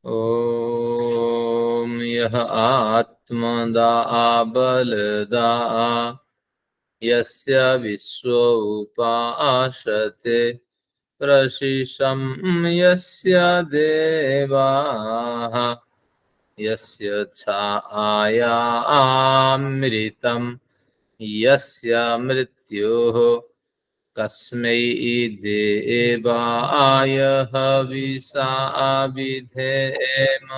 ओम यह आत्मदा बलदा यस्य विश्व उपासते प्रशिशं यस्य देवाः यस्य छायामृतं यस्य मृत्युः कस्मै देवाय हविषा विधेम।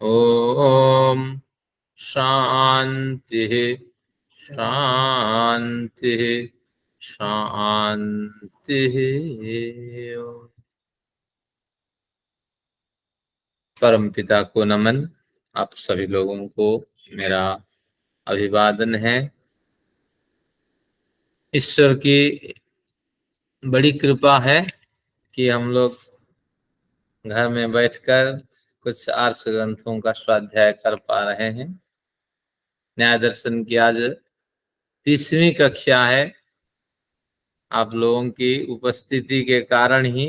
ओम शांति शांति शांति। परम पिता को नमन। आप सभी लोगों को मेरा अभिवादन है। ईश्वर की बड़ी कृपा है कि हम लोग घर में बैठकर कुछ आर्ष ग्रंथों का स्वाध्याय कर पा रहे हैं। न्याय दर्शन की आज 30वीं कक्षा है। आप लोगों की उपस्थिति के कारण ही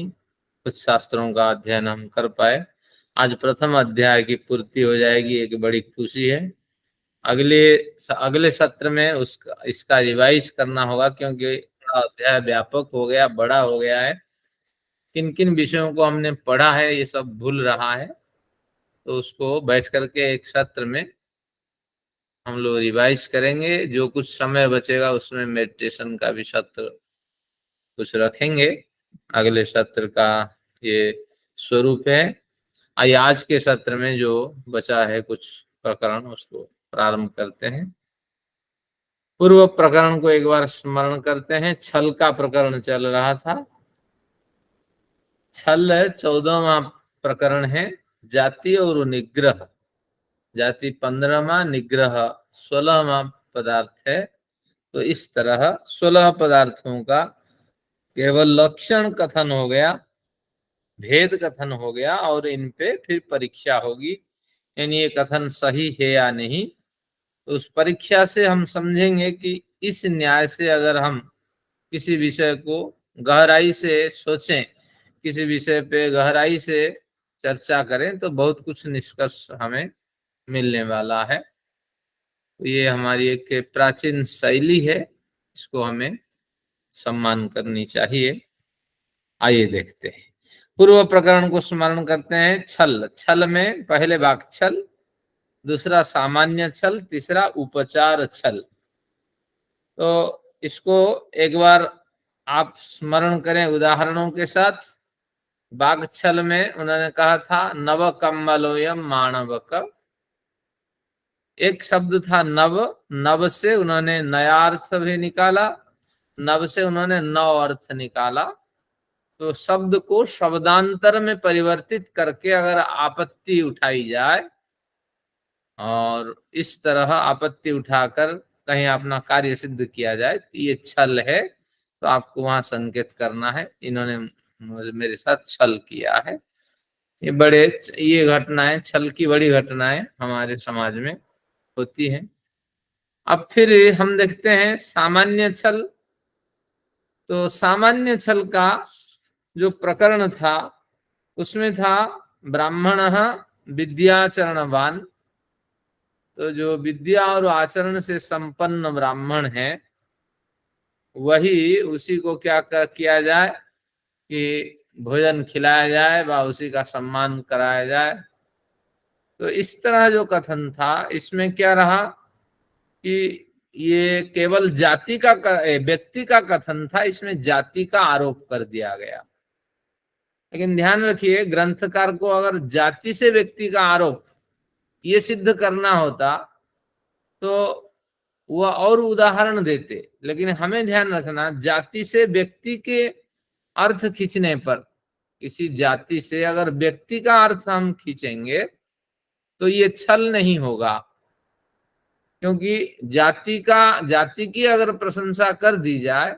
कुछ शास्त्रों का अध्ययन हम कर पाए। आज प्रथम अध्याय की पूर्ति हो जाएगी, एक बड़ी खुशी है। अगले सत्र में इसका रिवाइज करना होगा, क्योंकि अध्याय व्यापक हो गया, बड़ा हो गया है। किन किन विषयों को हमने पढ़ा है ये सब भूल रहा है, तो उसको बैठ करके एक सत्र में हम लोग रिवाइज करेंगे। जो कुछ समय बचेगा उसमें मेडिटेशन का भी सत्र कुछ रखेंगे। अगले सत्र का ये स्वरूप है। आज के सत्र में जो बचा है कुछ प्रकरण, उसको प्रारंभ करते हैं। पूर्व प्रकरण को एक बार स्मरण करते हैं। छल का प्रकरण चल रहा था। छल 14वां प्रकरण है। जाति और निग्रह। जाति 15वां, निग्रह 16वां पदार्थ है। तो इस तरह 16 पदार्थों का केवल लक्षण कथन हो गया, भेद कथन हो गया, और इन पे फिर परीक्षा होगी, यानी ये कथन सही है या नहीं। तो उस परीक्षा से हम समझेंगे कि इस न्याय से अगर हम किसी विषय को गहराई से सोचें, किसी विषय पे गहराई से चर्चा करें, तो बहुत कुछ निष्कर्ष हमें मिलने वाला है। तो ये हमारी एक प्राचीन शैली है, इसको हमें सम्मान करनी चाहिए। आइए देखते हैं। पूर्व प्रकरण को स्मरण करते हैं। छल। छल में पहले भाग छल, दूसरा सामान्य छल, तीसरा उपचार छल। तो इसको एक बार आप स्मरण करें उदाहरणों के साथ। बाघ छल में उन्होंने कहा था नव कम्बलोयम मानवक। एक शब्द था नव, नव से उन्होंने नया अर्थ भी निकाला, नव से उन्होंने नौ अर्थ निकाला। तो शब्द को शब्दांतर में परिवर्तित करके अगर आपत्ति उठाई जाए और इस तरह आपत्ति उठाकर कहीं अपना कार्य सिद्ध किया जाए, तो ये छल है। तो आपको वहां संकेत करना है, इन्होंने मेरे साथ छल किया है। ये घटनाएं, छल की बड़ी घटनाएं हमारे समाज में होती हैं। अब फिर हम देखते हैं सामान्य छल। तो सामान्य छल का जो प्रकरण था उसमें था ब्राह्मण विद्याचरणवान। तो जो विद्या और आचरण से संपन्न ब्राह्मण है, वही उसी को क्या किया जाए कि भोजन खिलाया जाए व उसी का सम्मान कराया जाए। तो इस तरह जो कथन था, इसमें क्या रहा कि ये केवल जाति का व्यक्ति का कथन था, इसमें जाति का आरोप कर दिया गया। लेकिन ध्यान रखिए, ग्रंथकार को अगर जाति से व्यक्ति का आरोप ये सिद्ध करना होता तो वह और उदाहरण देते। लेकिन हमें ध्यान रखना, जाति से व्यक्ति के अर्थ खींचने पर, किसी जाति से अगर व्यक्ति का अर्थ हम खींचेंगे तो ये छल नहीं होगा। क्योंकि जाति की अगर प्रशंसा कर दी जाए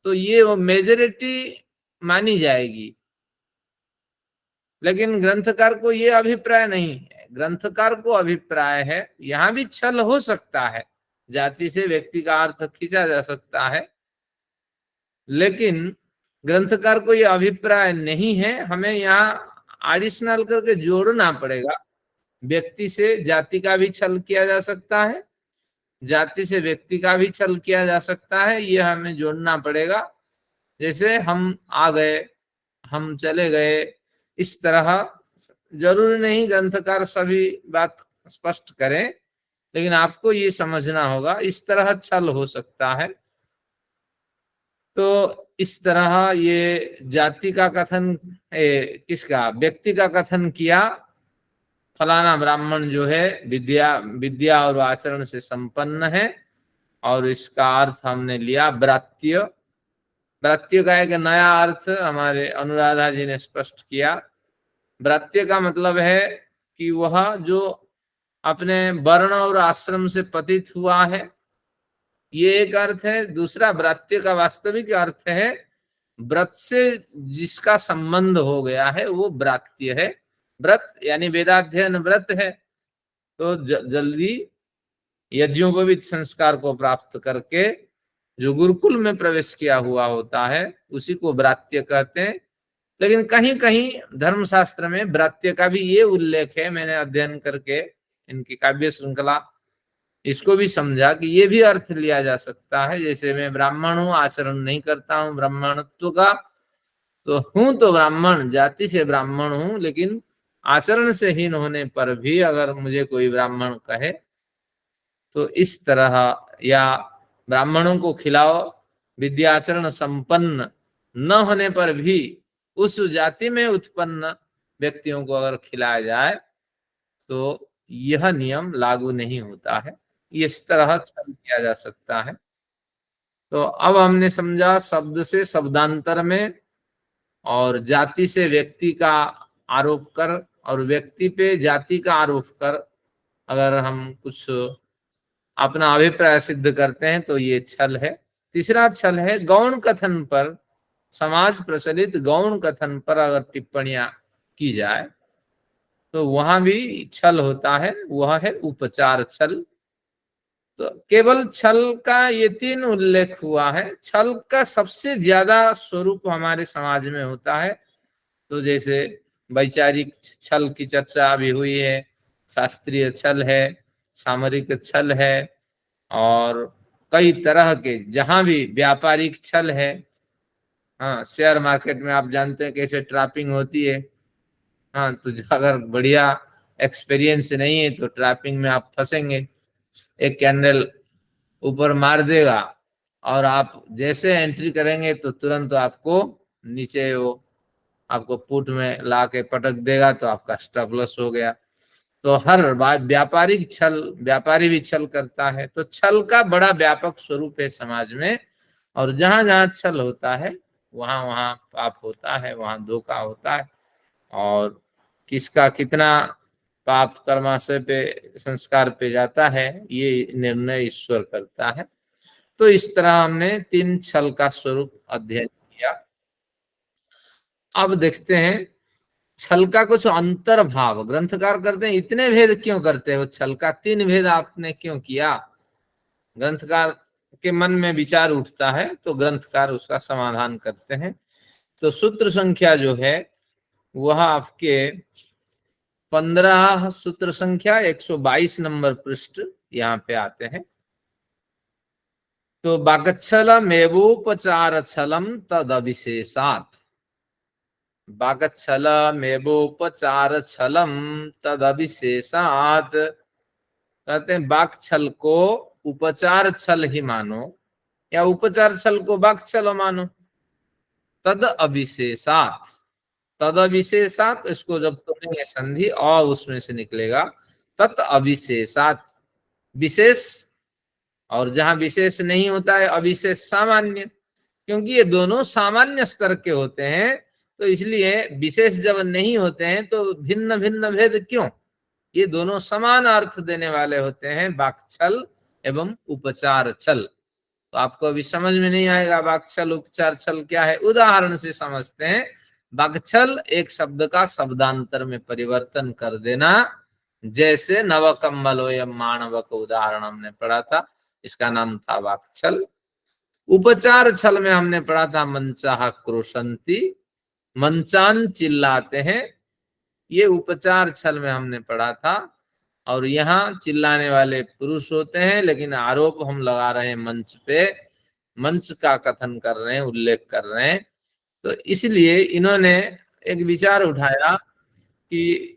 तो ये वो मेजॉरिटी मानी जाएगी। लेकिन ग्रंथकार को ये अभिप्राय नहीं है। ग्रंथकार को अभिप्राय है यहां भी छल हो सकता है, जाति से व्यक्ति का अर्थ खींचा जा सकता है, लेकिन ग्रंथकार को यह अभिप्राय नहीं है। हमें यहाँ एडिशनल करके जोड़ना पड़ेगा। व्यक्ति से जाति का भी छल किया जा सकता है, जाति से व्यक्ति का भी छल किया जा सकता है, ये हमें जोड़ना पड़ेगा। जैसे हम आ गए, हम चले गए, इस तरह जरूरी नहीं ग्रंथकार सभी बात स्पष्ट करें, लेकिन आपको ये समझना होगा इस तरह छल हो सकता है। तो इस तरह ये जाति का कथन, किसका, व्यक्ति का कथन किया, फलाना ब्राह्मण जो है विद्या विद्या और आचरण से संपन्न है, और इसका अर्थ हमने लिया ब्रात्य। ब्रात्य का एक नया अर्थ हमारे अनुराधा जी ने स्पष्ट किया। ब्रात्य का मतलब है कि वह जो अपने वर्ण और आश्रम से पतित हुआ है, ये एक अर्थ है। दूसरा, व्रात्य का वास्तविक अर्थ है व्रत से जिसका संबंध हो गया है वो व्रात्य है। व्रत यानी वेदाध्ययन व्रत है। तो जल्दी यज्ञोपवीत संस्कार को प्राप्त करके जो गुरुकुल में प्रवेश किया हुआ होता है उसी को व्रात्य कहते हैं। लेकिन कहीं कहीं धर्मशास्त्र में व्रात्य का भी ये उल्लेख है, मैंने अध्ययन करके इनकी काव्य श्रृंखला इसको भी समझा कि ये भी अर्थ लिया जा सकता है। जैसे मैं ब्राह्मण हूं, आचरण नहीं करता हूं ब्राह्मणत्व का, तो हूं तो ब्राह्मण, जाति से ब्राह्मण हूं, लेकिन आचरण से हीन होने पर भी अगर मुझे कोई ब्राह्मण कहे तो इस तरह, या ब्राह्मणों को खिलाओ, विद्याचरण संपन्न न होने पर भी उस जाति में उत्पन्न व्यक्तियों को अगर खिलाया जाए तो यह नियम लागू नहीं होता है। इस तरह छल किया जा सकता है। तो अब हमने समझा शब्द से शब्दांतर में, और जाति से व्यक्ति का आरोप कर और व्यक्ति पे जाति का आरोप कर अगर हम कुछ अपना अभिप्राय सिद्ध करते हैं तो ये छल है। तीसरा छल है गौण कथन पर, समाज प्रचलित गौण कथन पर अगर टिप्पणियां की जाए तो वहां भी छल होता है, वह है उपचार छल। तो केवल छल का ये 3 उल्लेख हुआ है। छल का सबसे ज्यादा स्वरूप हमारे समाज में होता है। तो जैसे वैचारिक छल की चर्चा अभी हुई है, शास्त्रीय छल है, सामरिक छल है, और कई तरह के जहां भी व्यापारिक छल है। हाँ, शेयर मार्केट में आप जानते हैं कैसे ट्रैपिंग होती है। हाँ, तो अगर बढ़िया एक्सपीरियंस नहीं है तो ट्रैपिंग में आप फंसेंगे। एक कैंडल ऊपर मार देगा और आप जैसे एंट्री करेंगे तो तुरंत आपको नीचे वो आपको पुट में ला के पटक देगा, तो आपका स्टॉप लॉस हो गया। तो हर बात व्यापारिक छल, व्यापारी भी छल करता है। तो छल का बड़ा व्यापक स्वरूप है समाज में, और जहां जहां छल होता है वहां वहां पाप होता है, वहां धोखा होता है, और किसका कितना पाप कर्माशय पे, संस्कार पे जाता है, ये निर्णय ईश्वर करता है। तो इस तरह हमने 3 छल का स्वरूप अध्ययन किया। अब देखते हैं छल का कुछ अंतर्भाव ग्रंथकार करते हैं। इतने भेद क्यों करते हो छल का, 3 भेद आपने क्यों किया? ग्रंथकार के मन में विचार उठता है तो ग्रंथकार उसका समाधान करते हैं। तो सूत्र संख्या जो है वह आपके 15 सूत्र संख्या 122 नंबर पृष्ठ यहाँ पे आते हैं। तो वागच्छलमेवोपचार छलम तद अविशेषात्, वागच्छलमेवोपचार छलम तद अविशेषात्, कहते हैं वाक छल को उपचार छल ही मानो, या उपचार छल को वाक छल मानो। तद अविशेषात्, तद अविशेषात्, इसको जब तोड़ेंगे संधि और उसमें से निकलेगा तत् अविशेषात्, विशेष, और जहां विशेष नहीं होता है अविशेष सामान्य, क्योंकि ये दोनों सामान्य स्तर के होते हैं। तो इसलिए विशेष जब नहीं होते हैं तो भिन्न भिन्न भेद क्यों, ये दोनों समान अर्थ देने वाले होते हैं, वाक छल एवं उपचार छल। तो आपको अभी समझ में नहीं आएगा वाक छल उपचार छल क्या है, उदाहरण से समझते हैं। वाकछल एक शब्द का शब्दांतर में परिवर्तन कर देना, जैसे नवकम्मलोयम माणवक उदाहरण हमने पढ़ा था, इसका नाम था वाकछल। उपचार छल में हमने पढ़ा था मनचाह क्रोशंती, मनचान चिल्लाते हैं, ये उपचार छल में हमने पढ़ा था। और यहाँ चिल्लाने वाले पुरुष होते हैं, लेकिन आरोप हम लगा रहे हैं मंच पे, मंच का कथन कर रहे हैं, उल्लेख कर रहे हैं। तो इसलिए इन्होंने एक विचार उठाया कि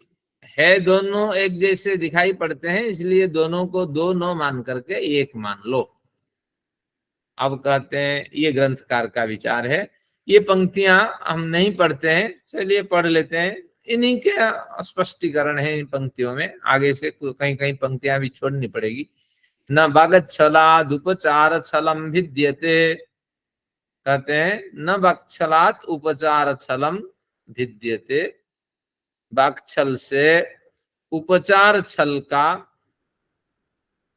है दोनों एक जैसे दिखाई पड़ते हैं, इसलिए दोनों को दो न मान करके एक मान लो। अब कहते हैं ये ग्रंथकार का विचार है। ये पंक्तियां हम नहीं पढ़ते हैं, चलिए पढ़ लेते हैं। इन्हीं के स्पष्टीकरण है इन पंक्तियों में, आगे से कहीं कहीं पंक्तियां भी छोड़नी पड़ेगी। न बागच्छलाद उपचार छलम भिद्यते, कहते हैं न बागच्छलात उपचार छलम भिद्यते। बागछल से उपचार छल का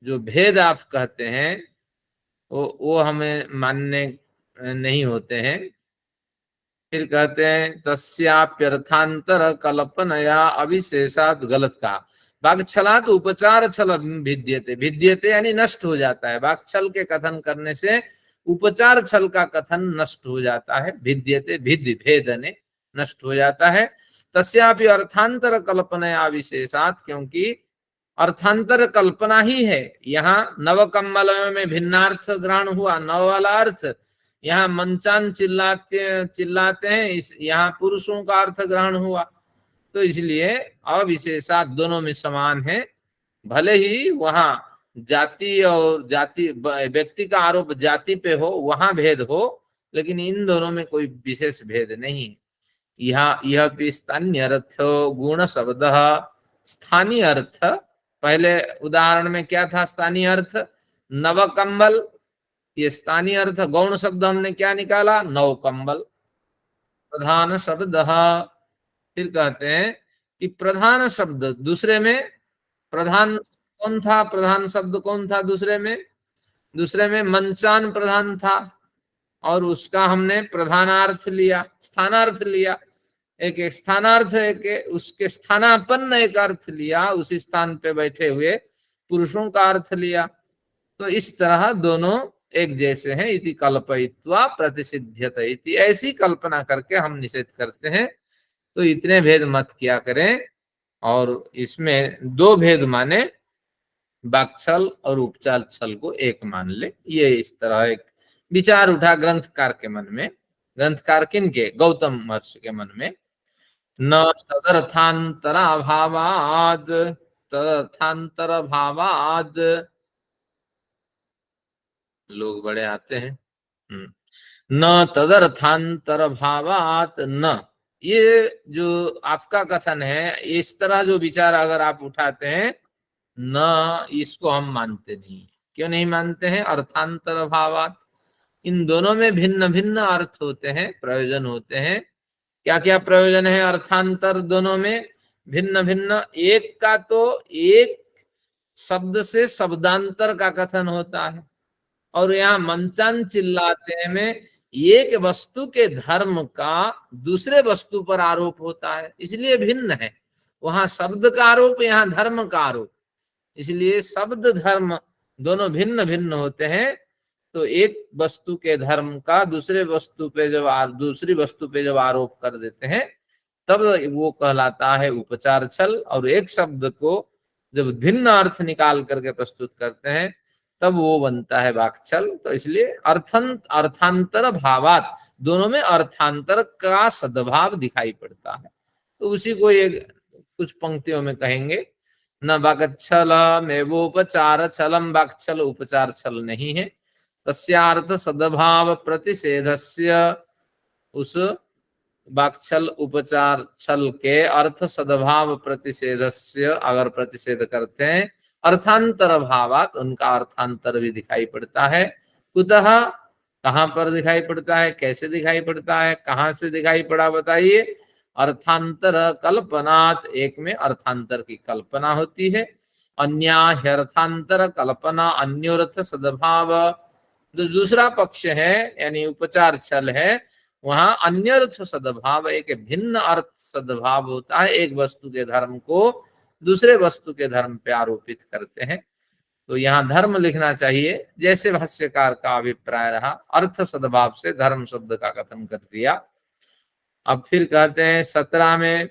जो भेद आप कहते हैं वो हमें मानने नहीं होते हैं। फिर कहते हैं तस्याप्यर्थांतर कल्पनया अविशेषात, गलत कहा। बागछलात उपचार छल भिद्यते, भिद्यते यानी नष्ट हो जाता है। बागछल के कथन करने से उपचार छल का कथन नष्ट हो जाता है। भिद्यते भिद्य भेदने नष्ट हो जाता है। तस्यापि अर्थांतर कल्पनया विशेषात, क्योंकि अर्थांतर कल्पना ही है। यहाँ नव कम्बल में भिन्नार्थ ग्रहण हुआ, नव वाला अर्थ। यहाँ मंचान चिल्लाते हैं, इस यहाँ पुरुषों का अर्थ ग्रहण हुआ। तो इसलिए अविशेषात दोनों में समान है। भले ही वहां जाति और जाति व्यक्ति का आरोप जाति पे हो, वहां भेद हो, लेकिन इन दोनों में कोई विशेष भेद नहीं है। यह भी स्थानीय अर्थ गुण शब्द, स्थानीय अर्थ। पहले उदाहरण में क्या था स्थानीय अर्थ? नव कंबल, ये स्थानीय अर्थ। गौण शब्द हमने क्या निकाला? नव कंबल। प्रधान शब्द, फिर कहते हैं कि प्रधान शब्द दूसरे में, प्रधान कौन था? प्रधान शब्द कौन था दूसरे में? दूसरे में मंचान प्रधान था, और उसका हमने प्रधानार्थ लिया, स्थानार्थ लिया। एक स्थानार्थ, एक उसके स्थानापन्न एक अर्थ लिया, उसी स्थान पे बैठे हुए पुरुषों का अर्थ लिया। तो इस तरह दोनों एक जैसे हैं। इति कल्पयित्वा प्रतिसिध्यते इति, ऐसी कल्पना करके हम निषेध करते हैं। तो इतने भेद मत किया करें। और इसमें दो भेद माने बाकछल और उपचार छल को एक मान ले। ये इस तरह एक विचार उठा ग्रंथकार के मन में। ग्रंथकार किनके? गौतम महर्षि के मन में। न तदर्थांतराभावाद, तदर्थांतर भावाद, लोग बड़े आते हैं। न तदर्थांतर भावात न, ये जो आपका कथन है, इस तरह जो विचार अगर आप उठाते हैं, न इसको हम मानते नहीं। क्यों नहीं मानते हैं? अर्थांतर भावात, इन दोनों में भिन्न भिन्न अर्थ होते हैं, प्रयोजन होते हैं। क्या क्या प्रयोजन है अर्थांतर दोनों में? भिन्न भिन्न। एक का तो एक शब्द से शब्दांतर का कथन होता है, और यहाँ मंचान चिल्लाते में एक वस्तु के धर्म का दूसरे वस्तु पर आरोप होता है, इसलिए भिन्न है। वहां शब्द का आरोप, यहाँ धर्म का आरोप, इसलिए शब्द धर्म दोनों भिन्न भिन्न होते हैं। तो एक वस्तु के धर्म का दूसरी वस्तु पे जब आरोप कर देते हैं, तब वो कहलाता है उपचार छल। और एक शब्द को जब भिन्न अर्थ निकाल करके प्रस्तुत करते हैं, तब वो बनता है वाक्छल। तो इसलिए अर्थांतर भावात, दोनों में अर्थांतर का सद्भाव दिखाई पड़ता है। तो उसी को ये कुछ पंक्तियों में कहेंगे। न वाक्छलमेवोपचार छलम, वाक्छल उपचार छल नहीं है। तस्यार्थ सद्भाव प्रतिषेधस्य, उस वाक्छल उपचार छल के अर्थ सद्भाव प्रतिषेधस्य अगर प्रतिषेध करते हैं, अर्थांतर भावात, उनका अर्थांतर भी दिखाई पड़ता है। कुतः, कहाँ पर दिखाई पड़ता है? कैसे दिखाई पड़ता है? कहाँ से दिखाई पड़ा बताइए? अर्थांतर कल्पनात्, एक में अर्थांतर की कल्पना होती है। अन्याह्यर्थांतर कल्पना अन्योरथ सद्भाव, जो दूसरा पक्ष है यानी उपचार छल है, वहां अन्यर्थ सद्भाव, एक भिन्न अर्थ सद्भाव होता है। एक वस्तु के धर्म को दूसरे वस्तु के धर्म पे आरोपित करते हैं। तो यहाँ धर्म लिखना चाहिए, जैसे भाष्यकार का अभिप्राय रहा। अर्थ सद्भाव से धर्म शब्द का कथन कर दिया। अब फिर कहते हैं 17 में,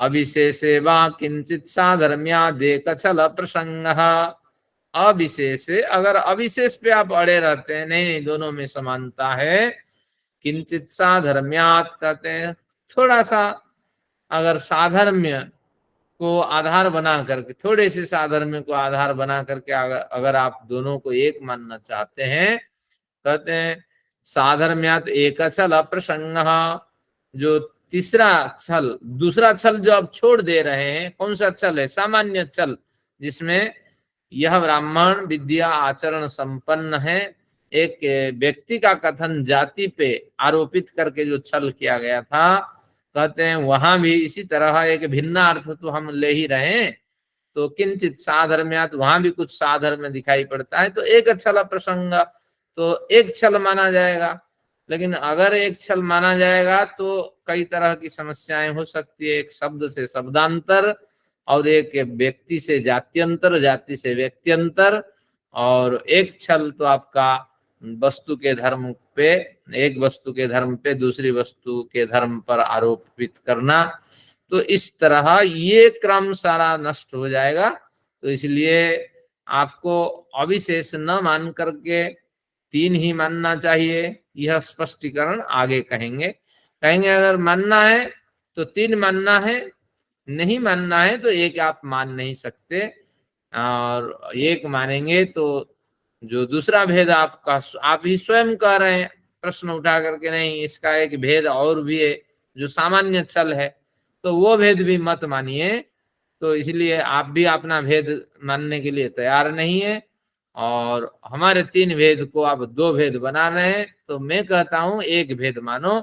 अविशेषे वा किंचित साधर्म्यादेक छल प्रसंगः। अविशेष, अगर अविशेष पे आप अड़े रहते हैं, नहीं नहीं दोनों में समानता है, किंचित साधर्म्यात कहते हैं थोड़ा सा, अगर साधर्म्य को आधार बना करके, थोड़े से साधर्म्य को आधार बना करके अगर आप दोनों को एक मानना चाहते हैं, कहते हैं साधर्म्यात एक छल अप्रसंग। जो तीसरा छल, दूसरा छल जो आप छोड़ दे रहे हैं, कौन सा छल है? सामान्य छल, जिसमें यह ब्राह्मण विद्या आचरण संपन्न है, एक व्यक्ति का कथन जाति पे आरोपित करके जो छल किया गया था, कहते हैं वहां भी इसी तरह एक भिन्न अर्थ तो हम ले ही रहे हैं, तो किंचित साधर्म्यात वहां भी कुछ साधर्म्य दिखाई पड़ता है, तो एक छल प्रसंग, तो एक छल माना जाएगा। लेकिन अगर एक छल माना जाएगा तो कई तरह की समस्याएं हो सकती है, एक शब्द से शब्दांतर, और एक व्यक्ति से जात्यंतर, जाति से व्यक्त्यंतर, और एक छल तो आपका वस्तु के धर्म पे, एक वस्तु के धर्म पे दूसरी वस्तु के धर्म पर आरोपित करना, तो इस तरह ये क्रम सारा नष्ट हो जाएगा। तो इसलिए आपको अविशेष न मान करके तीन ही मानना चाहिए, यह स्पष्टीकरण आगे कहेंगे। अगर मानना है तो तीन मानना है, नहीं मानना है तो एक आप मान नहीं सकते, और एक मानेंगे तो जो दूसरा भेद आपका, आप ही स्वयं कह रहे हैं प्रश्न उठा करके, नहीं इसका एक भेद और भी है जो सामान्य छल है, तो वो भेद भी मत मानिए। तो इसलिए आप भी अपना भेद मानने के लिए तैयार नहीं है, और हमारे तीन भेद को आप दो भेद बना रहे हैं, तो मैं कहता हूं एक भेद मानो,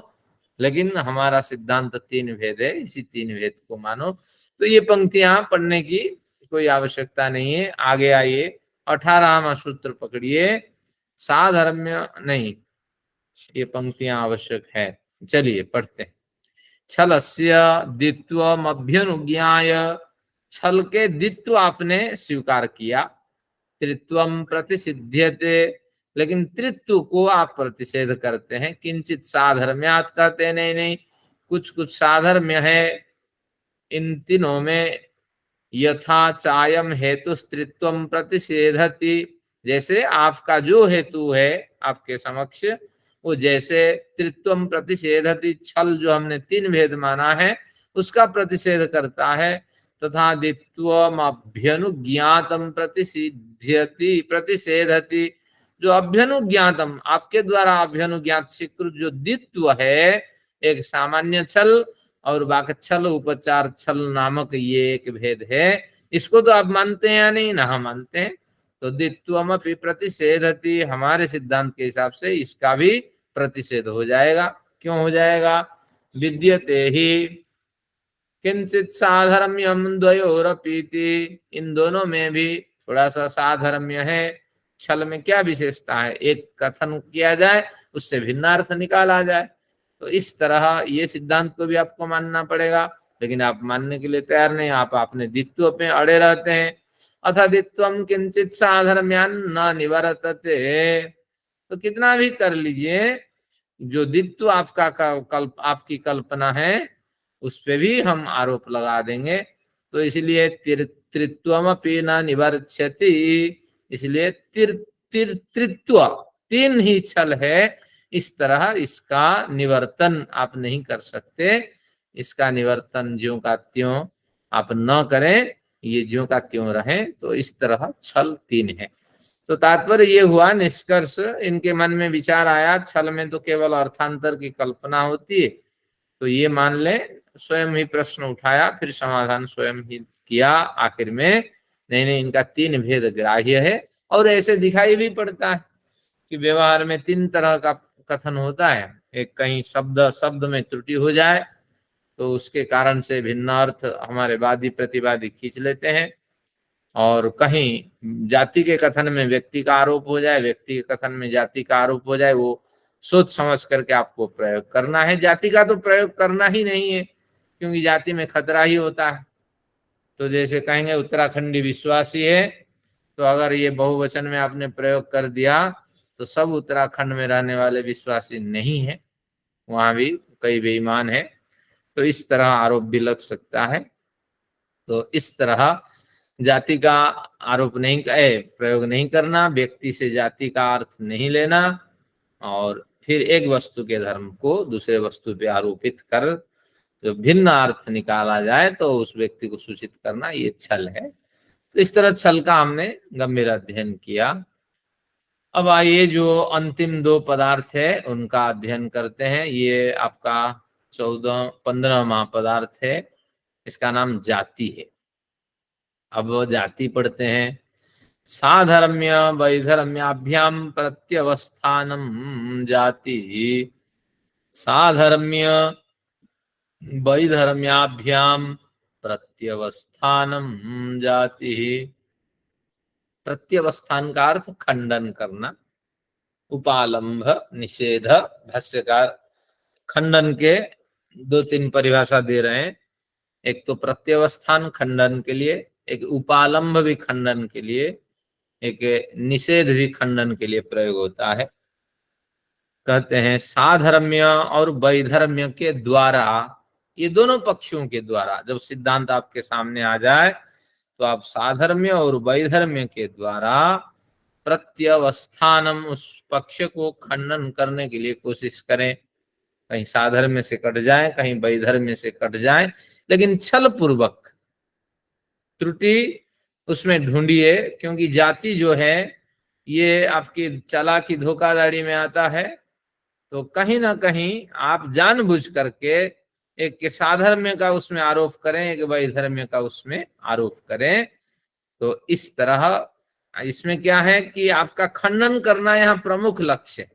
लेकिन हमारा सिद्धांत तीन भेद है, इसी तीन भेद को मानो। तो ये पंक्तियां पढ़ने की कोई आवश्यकता नहीं है। आगे आइए, 18वां सूत्र पकड़िए, साधर्म्य नहीं, ये पंक्तियां आवश्यक है। चलिए पढ़ते हैं। छलस्य द्वित्वमभ्यनुज्ञाय, छल के द्वित्व आपने स्वीकार किया, त्रित्वम प्रतिसिध्यते, लेकिन त्रित्व को आप प्रतिषेध करते हैं। किंचित साधर्म्यात कहते हैं नहीं नहीं, कुछ कुछ साधर्म्य है इन तीनों में। यथा चायम हेतु त्रित्वम प्रतिषेधति, जैसे आपका जो हेतु है आपके समक्ष, वो जैसे त्रित्वम प्रतिषेधति, छल जो हमने तीन भेद माना है उसका प्रतिषेध करता है। तथा द्वित्वम अभ्यनुज्ञातम प्रतिसिध्यति प्रतिषेधति, जो अभ्यनुज्ञातम आपके द्वारा अभ्यनुज्ञात स्वीकृत जो द्वित्व है, एक सामान्य छल और वाक्छल उपचार छल नामक ये एक भेद है, इसको तो आप मानते हैं या नहीं? ना मानते हैं, तो द्वित्वमपि प्रतिषेधति, हमारे सिद्धांत के हिसाब से इसका भी प्रतिषेध हो जाएगा। क्यों हो जाएगा? विद्यते ही किंचित साधर्म्यम द्वयोरपीति, इन दोनों में भी थोड़ा सा साधर्म्य है। छल में क्या विशेषता है? एक कथन किया जाए उससे भिन्न अर्थ निकाला जाए, तो इस तरह ये सिद्धांत को भी आपको मानना पड़ेगा, लेकिन आप मानने के लिए तैयार नहीं, आप अपने द्वित्व पे अड़े रहते हैं। अथा द्वित्वम किंचित साधर्म्यान न निवर्तते, तो कितना भी कर लीजिए, जो द्वित्व आपका आपकी कल्पना है उस पे भी हम आरोप लगा देंगे। तो इसलिए त्रित्वमपि न निवर्त्यति, इसलिए त्रित्व तीन ही छल है, इस तरह इसका निवर्तन आप नहीं कर सकते। इसका निवर्तन ज्यों का त्यों आप न करें, ये ज्यों का त्यों रहे, तो इस तरह छल तीन है। तो तात्पर्य ये हुआ, निष्कर्ष इनके मन में विचार आया, छल में तो केवल अर्थांतर की कल्पना होती है, तो ये मान ले, स्वयं ही प्रश्न उठाया, फिर समाधान स्वयं ही किया आखिर में, नहीं नहीं इनका तीन भेद ग्राह्य है। और ऐसे दिखाई भी पड़ता है कि व्यवहार में तीन तरह का कथन होता है। एक कहीं शब्द में त्रुटि हो जाए तो उसके कारण से भिन्न अर्थ हमारे वादी प्रतिवादी खींच लेते हैं, और कहीं जाति के कथन में व्यक्ति का आरोप हो जाए, व्यक्ति के कथन में जाति का आरोप हो जाए, वो सोच समझ करके आपको प्रयोग करना है। जाति का तो प्रयोग करना ही नहीं है, क्योंकि जाति में खतरा ही होता है। तो जैसे कहेंगे उत्तराखंडी विश्वासी है, तो अगर ये बहुवचन में आपने प्रयोग कर दिया तो सब उत्तराखंड में रहने वाले विश्वासी नहीं है, वहां भी कई बेईमान है। तो इस तरह आरोप भी लग सकता है। तो इस तरह जाति का आरोप नहीं प्रयोग नहीं करना, व्यक्ति से जाति का अर्थ नहीं लेना, और फिर एक वस्तु के धर्म को दूसरे वस्तु पे आरोपित कर जो भिन्न अर्थ निकाला जाए तो उस व्यक्ति को सूचित करना, ये छल है। तो इस तरह छल का हमने गंभीर अध्ययन किया। अब आइए जो अंतिम दो पदार्थ है उनका अध्ययन करते हैं। ये आपका 15वां पदार्थ है, इसका नाम जाति है। अब वो जाति पढ़ते हैं। साधर्म्य वैधर्म्याभ्याम प्रत्यवस्थानम जाति, साधर्म्य वैधर्म्याभ्याम प्रत्यवस्थानम जाति। प्रत्यवस्थान का अर्थ खंडन करना, उपालंभ, निषेध। भाष्यकार खंडन के दो तीन परिभाषा दे रहे हैं। एक तो प्रत्यवस्थान खंडन के लिए, एक उपालंभ भी खंडन के लिए, एक निषेध भी खंडन के लिए प्रयोग होता है। कहते हैं साधर्म्य और वैधर्म्य के द्वारा, ये दोनों पक्षों के द्वारा जब सिद्धांत आपके सामने आ जाए तो आप साधर्म्य और वैधर्म्य के द्वारा प्रत्यवस्थानम, उस पक्ष को खंडन करने के लिए कोशिश करें। कहीं साधर्म्य से कट जाए, कहीं वैधर्म्य से कट जाए, लेकिन छल पूर्वक, त्रुटि उसमें ढूंढिए। क्योंकि जाति जो है ये आपकी चालाकी धोखाधड़ी में आता है। तो कहीं ना कहीं आप जानबूझ करके एक के साधर्म्य का उसमें आरोप करें, एक वैधर्म्य का उसमें आरोप करें। तो इस तरह इसमें क्या है कि आपका खंडन करना यहाँ प्रमुख लक्ष्य है।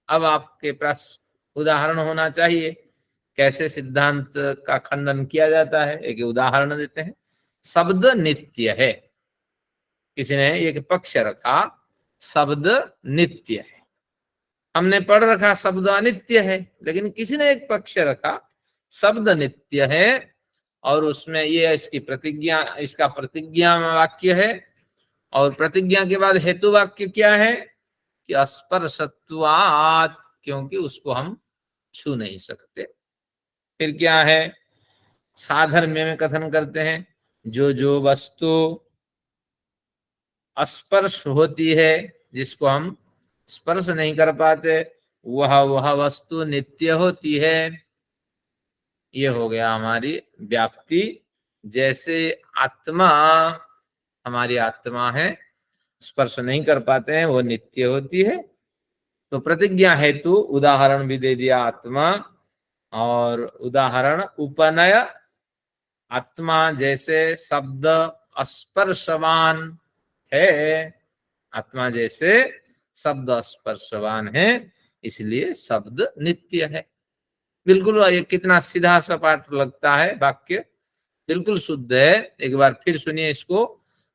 अब आपके पास उदाहरण होना चाहिए कैसे सिद्धांत का खंडन किया जाता है। एक उदाहरण देते हैं। शब्द नित्य है, किसी ने एक पक्ष रखा, शब्द नित्य है। हमने पढ़ रखा शब्द अनित्य है, लेकिन किसी ने एक पक्ष रखा शब्द नित्य है, और उसमें ये इसकी प्रतिज्ञा, इसका प्रतिज्ञा वाक्य है, और प्रतिज्ञा के बाद हेतु वाक्य क्या है कि स्पर्शत्वात्, क्योंकि उसको हम छू नहीं सकते। फिर क्या है, साधर्म्य में कथन करते हैं जो जो वस्तु स्पर्श होती है, जिसको हम स्पर्श नहीं कर पाते, वह वस्तु नित्य होती है। ये हो गया हमारी व्याप्ति। जैसे आत्मा, हमारी आत्मा है, स्पर्श नहीं कर पाते हैं, वो नित्य होती है। तो प्रतिज्ञा हेतु उदाहरण भी दे दिया आत्मा, और उदाहरण उपनय, आत्मा जैसे शब्द स्पर्शवान है, आत्मा जैसे शब्द स्पर्शवान है, इसलिए शब्द नित्य है। बिल्कुल ये कितना सीधा सपाट लगता है वाक्य, बिल्कुल शुद्ध है। एक बार फिर सुनिए इसको।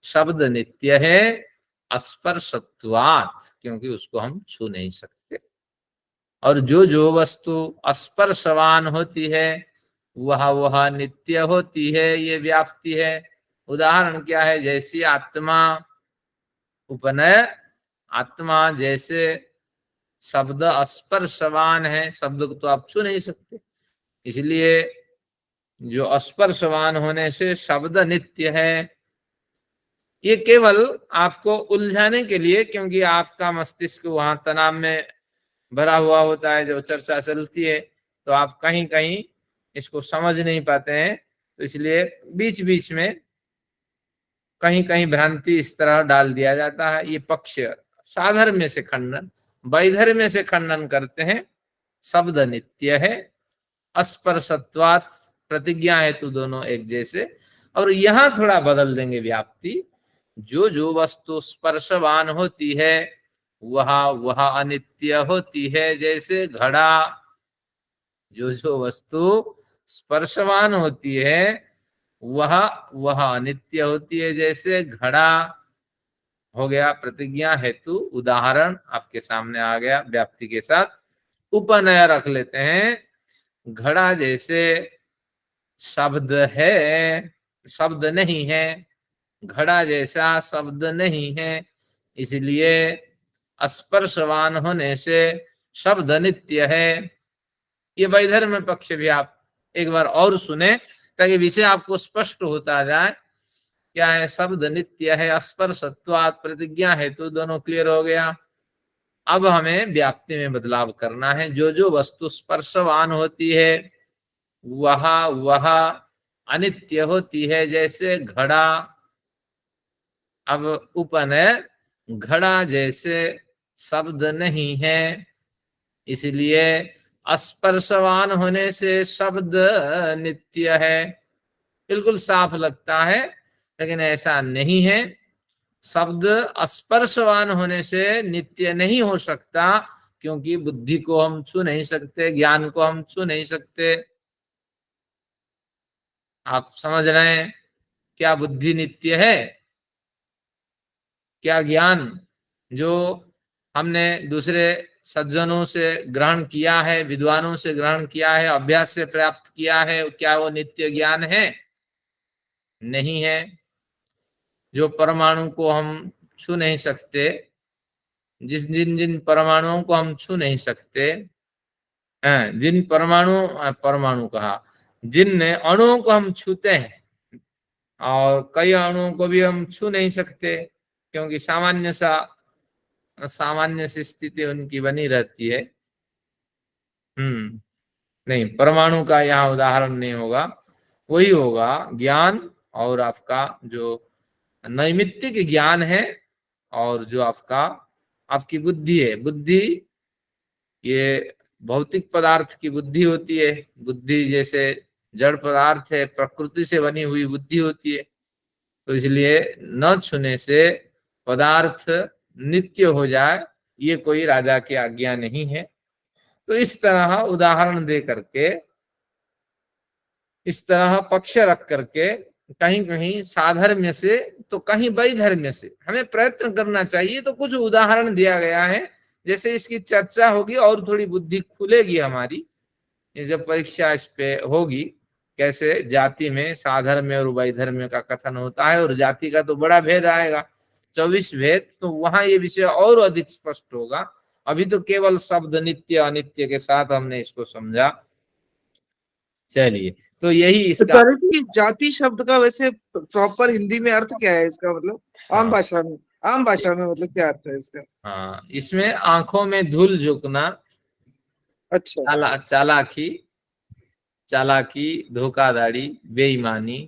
शब्द नित्य है स्पर्शत्वात्, क्योंकि उसको हम छू नहीं सकते। और जो जो वस्तु स्पर्शवान होती है वह नित्य होती है, ये व्याप्ति है। उदाहरण क्या है, जैसी आत्मा, उपनय, आत्मा जैसे शब्द स्पर्शवान है, शब्द को तो आप छू नहीं सकते, इसलिए जो स्पर्शवान होने से शब्द नित्य है। ये केवल आपको उलझाने के लिए, क्योंकि आपका मस्तिष्क वहां तनाव में भरा हुआ होता है, जो चर्चा चलती है, तो आप कहीं कहीं इसको समझ नहीं पाते हैं। तो इसलिए बीच बीच में कहीं कहीं भ्रांति इस तरह डाल दिया जाता है। ये पक्ष साधर्म्य से खंडन, वैधर्म्य से खंडन करते हैं। शब्द नित्य है, स्पर्शत्वात्, प्रतिज्ञा हेतु दोनों एक जैसे। और यहां थोड़ा बदल देंगे व्याप्ति। जो जो वस्तु स्पर्शवान होती है वह अनित्य होती है, जैसे घड़ा। जो जो वस्तु स्पर्शवान होती है वह अनित्य होती है, जैसे घड़ा। हो गया प्रतिज्ञा हेतु। उदाहरण आपके सामने आ गया व्याप्ति के साथ। उपनय रख लेते हैं। घड़ा जैसे शब्द है, शब्द नहीं है, घड़ा जैसा शब्द नहीं है, इसलिए स्पर्शवान होने से शब्द नित्य है। ये वैधर्म्य पक्ष भी आप एक बार और सुने ताकि विषय आपको स्पष्ट होता जाए। क्या है? शब्द नित्य है, स्पर्शत्वात् प्रतिज्ञा है, तो दोनों क्लियर हो गया। अब हमें व्याप्ति में बदलाव करना है। जो जो वस्तु स्पर्शवान होती है वह अनित्य होती है, जैसे घड़ा। अब उपन है, घड़ा जैसे शब्द नहीं है, इसलिए स्पर्शवान होने से शब्द नित्य है। बिल्कुल साफ लगता है, लेकिन ऐसा नहीं है। शब्द स्पर्शवान होने से नित्य नहीं हो सकता, क्योंकि बुद्धि को हम छू नहीं सकते, ज्ञान को हम छू नहीं सकते। आप समझ रहे हैं? क्या बुद्धि नित्य है? क्या ज्ञान जो हमने दूसरे सज्जनों से ग्रहण किया है, विद्वानों से ग्रहण किया है, अभ्यास से प्राप्त किया है, क्या वो नित्य ज्ञान है? नहीं है। जो परमाणु को हम छू नहीं सकते, जिन जिन परमाणुओं को हम छू नहीं सकते, जिन परमाणु कहा, जिन अणुओं को हम छूते हैं, और कई अणुओं को भी हम छू नहीं सकते, क्योंकि सामान्य सी स्थिति उनकी बनी रहती है। नहीं, परमाणु का यहाँ उदाहरण नहीं होगा। वही होगा ज्ञान, और आपका जो नैमित्तिक ज्ञान है, और जो आपकी बुद्धि है। बुद्धि ये भौतिक पदार्थ की बुद्धि होती है। बुद्धि जैसे जड़ पदार्थ है, प्रकृति से बनी हुई बुद्धि होती है। तो इसलिए न छूने से पदार्थ नित्य हो जाए, ये कोई राजा की आज्ञा नहीं है। तो इस तरह उदाहरण दे करके, इस तरह पक्ष रख करके, कहीं कहीं साधर्म्य से तो कहीं वैधर्म्य से हमें प्रयत्न करना चाहिए। तो कुछ उदाहरण दिया गया है, जैसे इसकी चर्चा होगी और थोड़ी बुद्धि खुलेगी हमारी। ये जब परीक्षा इस पे होगी, कैसे जाति में साधर्म्य और वैधर्म्य का कथन होता है, और जाति का तो बड़ा भेद आएगा, 24 भेद, तो वहां ये विषय और अधिक स्पष्ट होगा। अभी तो केवल शब्द नित्य अनित्य के साथ हमने इसको समझा। चलिए, तो यही इसका आचार्य जी, जाति शब्द का वैसे प्रॉपर हिंदी में अर्थ क्या है इसका? मतलब आम हाँ भाषा में, आम भाषा में मतलब क्या अर्थ है इसका? हाँ, इसमें आंखों में धूल झोंकना, अच्छा, चालाकी, धोखाधड़ी, बेईमानी,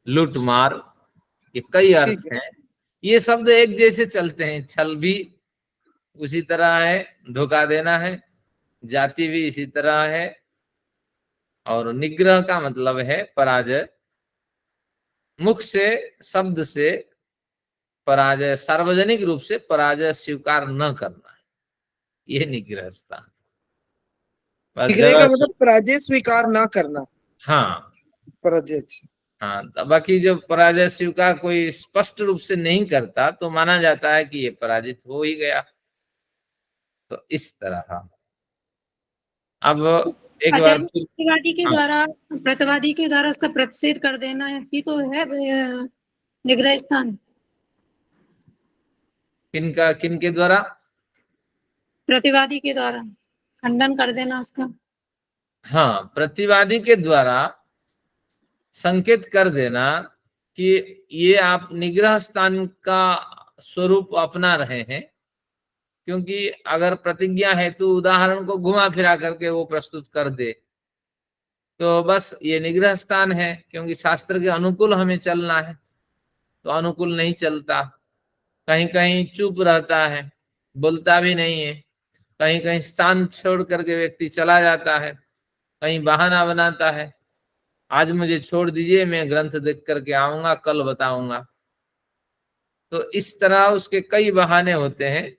लूटमार, ये कई ठीक अर्थ है। हैं। ये शब्द एक जैसे चलते हैं। छल भी उसी तरह है, धोखा देना है। जाति भी इसी तरह है। और निग्रह का मतलब है पराजय, मुख से, शब्द से पराजय, सार्वजनिक रूप से पराजय स्वीकार न करना है, ये निग्रह स्थान। बस निग्रह जगह का मतलब पराजय स्वीकार ना करना। हाँ पराजय, अच्छा। हाँ, तो बाकी जब पराजय स्वीकार कोई स्पष्ट रूप से नहीं करता, तो माना जाता है कि ये पराजित हो ही गया। तो इस तरह अब एक बार आचार्य, फिर हाँ, प्रतिवादी के द्वारा उसका प्रतिषेध कर देना है, ये तो है निग्रह स्थान। किनके द्वारा? प्रतिवादी के द्वारा खंडन कर देना उसका। हाँ, प्रतिवादी के द्वारा संकेत कर देना कि ये आप निग्रह स्थान का स्वरूप अपना रहे हैं। क्योंकि अगर प्रतिज्ञा है तो उदाहरण को घुमा फिरा करके वो प्रस्तुत कर दे, तो बस ये निग्रह स्थान है। क्योंकि शास्त्र के अनुकूल हमें चलना है, तो अनुकूल नहीं चलता। कहीं कहीं चुप रहता है, बोलता भी नहीं है। कहीं कहीं स्थान छोड़ करके व्यक्ति चला जाता है, कहीं बहाना बनाता है, आज मुझे छोड़ दीजिए, मैं ग्रंथ देख करके आऊंगा, कल बताऊंगा। तो इस तरह उसके कई बहाने होते हैं।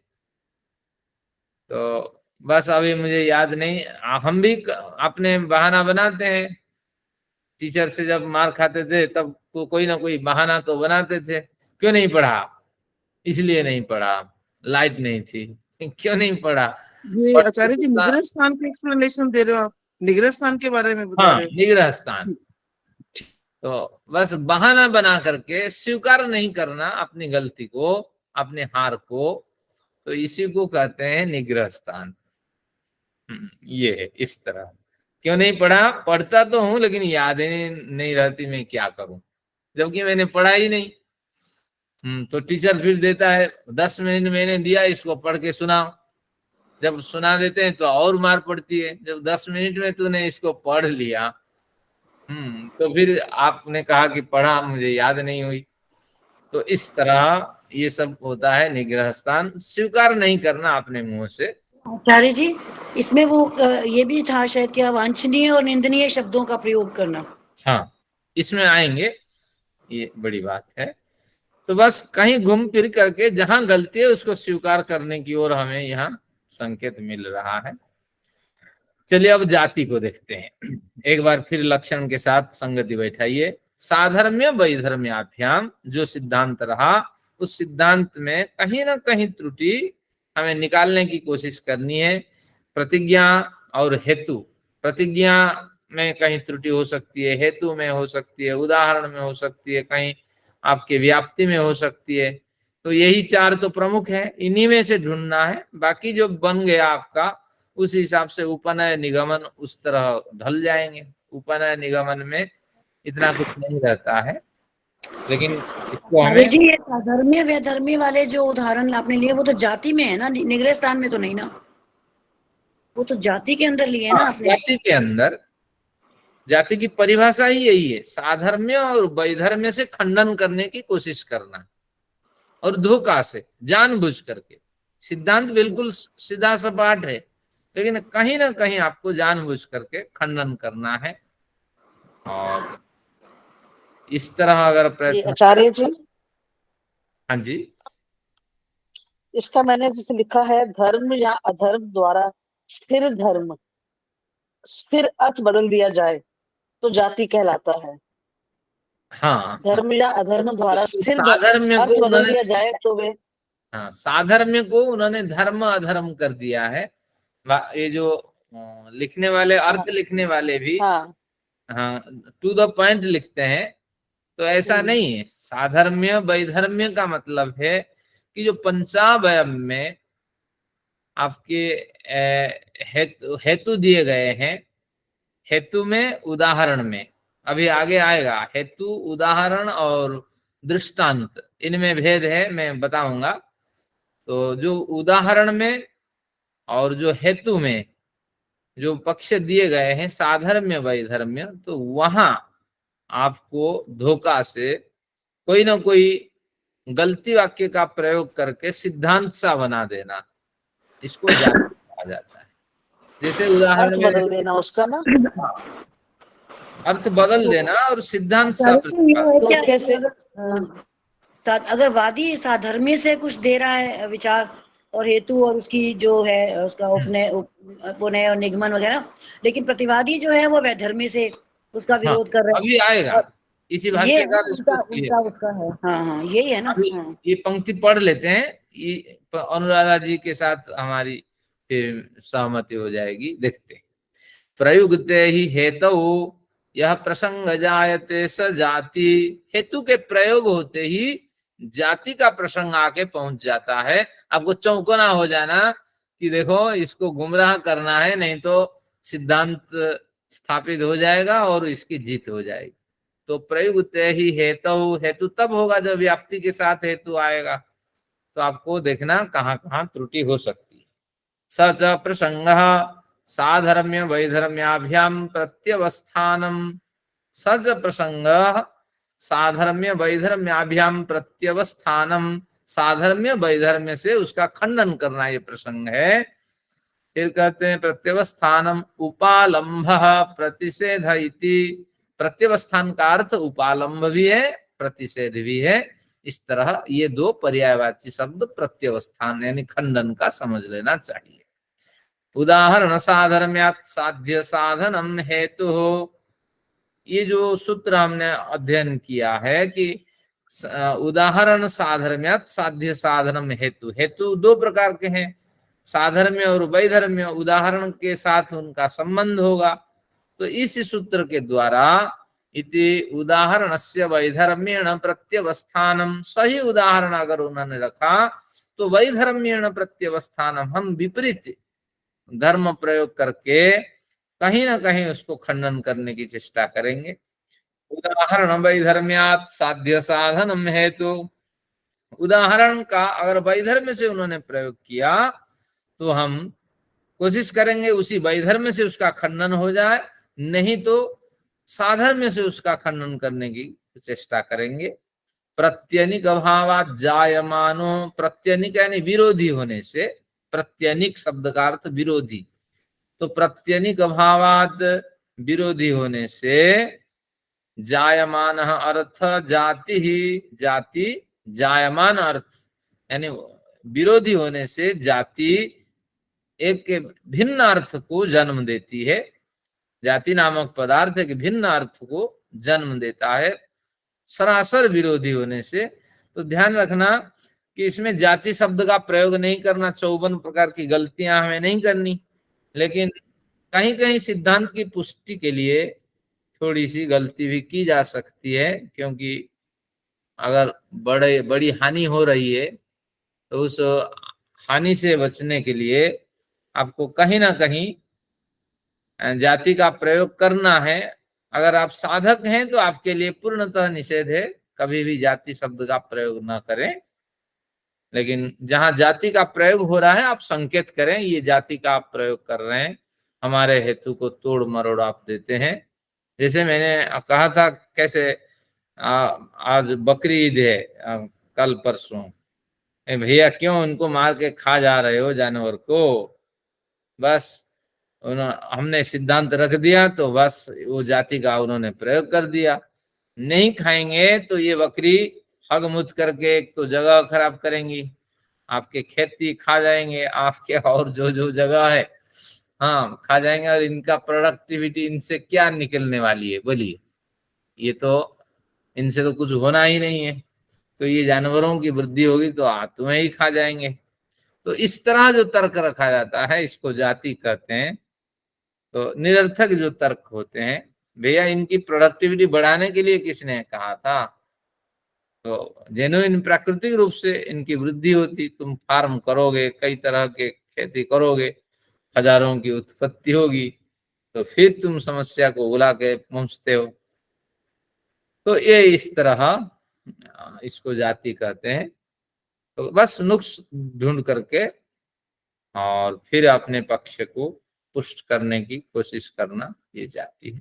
तो बस अभी मुझे याद नहीं, हम भी अपने बहाना बनाते हैं। टीचर से जब मार खाते थे तब कोई ना कोई बहाना तो बनाते थे। क्यों नहीं पढ़ा? इसलिए नहीं पढ़ा, लाइट नहीं थी। क्यों नहीं पढ़ा? ये और आचार्य जी निग्रह स्थान का एक्सप्लेनेशन दे रहे हो आप? निग्रह स्थान के बारे में बता हाँ, रहे हो? निग्रह स्थान। ठीक। तो बस बहाना बना करके स्वीकार नहीं करना अपनी गलती को, अपने हार को, तो इसी को कहते हैं निग्रह स्थान। ये है इस तरह। क्यों नहीं पढ़ा? पढ़ता तो हूं लेकिन याद ही नहीं रहती, मैं क्या करूं, जबकि मैंने पढ़ा ही नहीं। तो टीचर फिर देता है 10 मिनट मैंने दिया, इसको पढ़ के सुनाओ। जब सुना देते हैं तो और मार पड़ती है, जब 10 मिनट में तूने इसको पढ़ लिया। तो फिर आपने कहा कि पढ़ा, मुझे याद नहीं हुई। तो इस तरह ये सब होता है निग्रह स्थान, स्वीकार नहीं करना अपने मुंह से। आचार्य जी, इसमें वो ये भी था शायद कि अवांछनीय और निंदनीय शब्दों का प्रयोग करना। हाँ, इसमें आएंगे, ये बड़ी बात है। तो बस कहीं घूम फिर करके जहां गलती है उसको स्वीकार करने की ओर हमें यहाँ संकेत मिल रहा है। चलिए अब जाति को देखते हैं। एक बार फिर लक्षण के साथ संगति बैठाइए। साधर्म्य वैधर्म्याभ्याम जो सिद्धांत रहा, उस सिद्धांत में कहीं ना कहीं त्रुटि हमें निकालने की कोशिश करनी है। प्रतिज्ञा और हेतु, प्रतिज्ञा में कहीं त्रुटि हो सकती है, हेतु में हो सकती है, उदाहरण में हो सकती है, कहीं आपके व्याप्ति में हो सकती है। तो यही 4 तो प्रमुख है, इन्हीं में से ढूंढना है। बाकी जो बन गया आपका, उस हिसाब से उपनय निगमन उस तरह ढल जाएंगे। उपनय निगमन में इतना कुछ नहीं रहता है, लेकिन इसको आचार्य हमें जी, ये साधर्म्य वैधर्म्य वाले जो उदाहरण आपने लिए वो तो जाति में है ना, निग्रह स्थान में तो नहीं ना, वो तो जाति के अंदर लिए ना आपने। जाति के अंदर, जाति की परिभाषा ही यही है, साधर्म्य और वैधर्म्य से खंडन करने की कोशिश करना, और धोखा से जानबूझ करके। सिद्धांत बिल्कुल सीधा सपाट है, लेकिन कहीं ना कहीं आपको जानबूझ करके खंडन करना है। और इस तरह अगर ये प्रयत्न, आचार्य जी, हाँ जी, इसका मैंने जैसे लिखा है, धर्म या अधर्म द्वारा स्थिर धर्म, स्थिर अर्थ बदल दिया जाए तो जाति कहलाता है। हाँ, धर्म या अधर्म द्वारा स्थिर साधर्म्य अर्थ को बदल उन्होंने, दिया जाए तो वे, हाँ, साधर्म्य को उन्होंने धर्म अधर्म कर दिया है। ये जो लिखने वाले, अर्थ लिखने वाले भी, हाँ, हाँ, टू द पॉइंट लिखते हैं। तो ऐसा नहीं है। साधर्म्य वैधर्म्य का मतलब है कि जो पंचावयव में आपके हेतु दिए गए हैं, हेतु में उदाहरण में, अभी आगे आएगा, हेतु उदाहरण और दृष्टांत, इनमें भेद है, मैं बताऊंगा। तो जो उदाहरण में और जो हेतु में जो पक्ष दिए गए हैं, साधर्म्य वैधर्म्य, तो वहां आपको धोखा से कोई ना कोई गलती वाक्य का प्रयोग करके सिद्धांत सा बना देना, इसको जाति कहा जाता है। जैसे अर्थ उदाहरण में बदल देना उसका ना। अर्थ बदल देना और सिद्धांत सा आचार्य जी, ये है तो क्या, कैसे? अगर वादी साधर्म्य से कुछ दे रहा है विचार और हेतु और उसकी जो है उसका उपनय और निगमन वगैरह, लेकिन प्रतिवादी जो है वो वैधर्म्य से उसका हाँ, विरोध कर रहे अभी आएगा, और इसी ये है भाष्यकार इसको उनका क्लियर। उनका उसका है। हाँ हाँ, यही है ना। अभी हाँ, ये पंक्ति पढ़ लेते हैं, ये अनुराधा जी के साथ हमारी फिर सहमति हो जाएगी। देखते हैं। प्रयुक्ते ही हेतु यह प्रसंग जायते स जाति, हेतु के प्रयोग होते ही जाति का प्रसंग आके पहुंच जाता है। आपको चौंकना हो जाना कि देखो इसको गुमराह करना है, नहीं तो सिद्धांत स्थापित हो जाएगा और इसकी जीत हो जाएगी। तो प्रयुक्त ही हेतु, हेतु तब होगा जब व्याप्ति के साथ हेतु आएगा। तो आपको देखना कहाँ कहाँ त्रुटि हो सकती है। सच प्रसंग साधर्म्य वैधर्म्याभ्याम प्रत्यवस्थानम, सच प्रसंग साधर्म्य वैधर्म्याभ्याम प्रत्यवस्थानम, साधर्म्य वैधर्म्य से उसका खंडन करना ये प्रसंग है। फिर कहते हैं प्रत्यवस्थानम उपालंभ प्रतिषेध इति, प्रत्यवस्थान का अर्थ उपालंभ भी है, प्रतिषेध भी है। इस तरह ये 2 पर्यायवाची शब्द प्रत्यवस्थान यानी खंडन का समझ लेना चाहिए। उदाहरण साधर्म्यात् साध्य साधनम हेतु हो, ये जो सूत्र हमने अध्ययन किया है कि उदाहरण साधर्म्यात् साध्य साधनम हेतु, हेतु 2 प्रकार के हैं, साधर्म्य और वैधर्म्य। उदाहरण के साथ उनका संबंध होगा। तो इस सूत्र के द्वारा इति उदाहरणस्य वैधर्म्येण प्रत्यवस्थानम, सही उदाहरण अगर उन्होंने रखा तो वैधर्म्येण प्रत्यवस्थानम, हम विपरीत धर्म प्रयोग करके कहीं ना कहीं उसको खंडन करने की चेष्टा करेंगे। उदाहरण वैधर्म्यात् साध्य साधनम हेतु, उदाहरण का अगर वैधर्म्य से उन्होंने प्रयोग किया तो हम कोशिश करेंगे उसी वैधर्म्य से उसका खंडन हो जाए, नहीं तो साधर्म्य से उसका खंडन करने की चेष्टा करेंगे। प्रत्यनिक अभावात जायमानो, प्रत्यनिक यानी विरोधी होने से, प्रत्यनिक शब्द का अर्थ विरोधी, तो प्रत्यनिक अभावात विरोधी होने से जायमान अर्थ जाति ही, जाति जायमान अर्थ यानी विरोधी होने से जाति एक के भिन्न अर्थ को जन्म देती है। जाति नामक पदार्थ एक भिन्न अर्थ को जन्म देता है सरासर विरोधी होने से। तो ध्यान रखना कि इसमें जाति शब्द का प्रयोग नहीं करना, 54 प्रकार की गलतियां हमें नहीं करनी, लेकिन कहीं कहीं सिद्धांत की पुष्टि के लिए थोड़ी सी गलती भी की जा सकती है, क्योंकि अगर बड़ी हानि हो रही है तो उस हानि से बचने के लिए आपको कहीं ना कहीं जाति का प्रयोग करना है। अगर आप साधक हैं तो आपके लिए पूर्णतः निषेध है, कभी भी जाति शब्द का प्रयोग ना करें। लेकिन जहां जाति का प्रयोग हो रहा है आप संकेत करें ये जाति का आप प्रयोग कर रहे हैं, हमारे हेतु को तोड़ मरोड़ आप देते हैं। जैसे मैंने कहा था कैसे आज बकरी ईद है, कल परसों, भैया क्यों उनको मार के खा जा रहे हो जानवर को, बस हमने सिद्धांत रख दिया तो बस वो जाति का उन्होंने प्रयोग कर दिया। नहीं खाएंगे तो ये बकरी हगमुत करके एक तो जगह खराब करेंगी, आपके खेती खा जाएंगे, आपके और जो जो जगह है हाँ खा जाएंगे, और इनका प्रोडक्टिविटी इनसे क्या निकलने वाली है बोलिए, ये तो इनसे तो कुछ होना ही नहीं है। तो ये जानवरों की वृद्धि होगी तो तुम्हें ही खा जाएंगे। तो इस तरह जो तर्क रखा जाता है इसको जाति कहते हैं। तो निरर्थक जो तर्क होते हैं, भैया इनकी प्रोडक्टिविटी बढ़ाने के लिए किसने कहा था, तो जेन्युइन प्राकृतिक रूप से इनकी वृद्धि होती, तुम फार्म करोगे, कई तरह के खेती करोगे, हजारों की उत्पत्ति होगी, तो फिर तुम समस्या को बुला के पहुंचते हो। तो ये इस तरह इसको जाति कहते हैं। तो बस नुक्स ढूंढ करके और फिर अपने पक्ष को पुष्ट करने की कोशिश करना ये जाति है।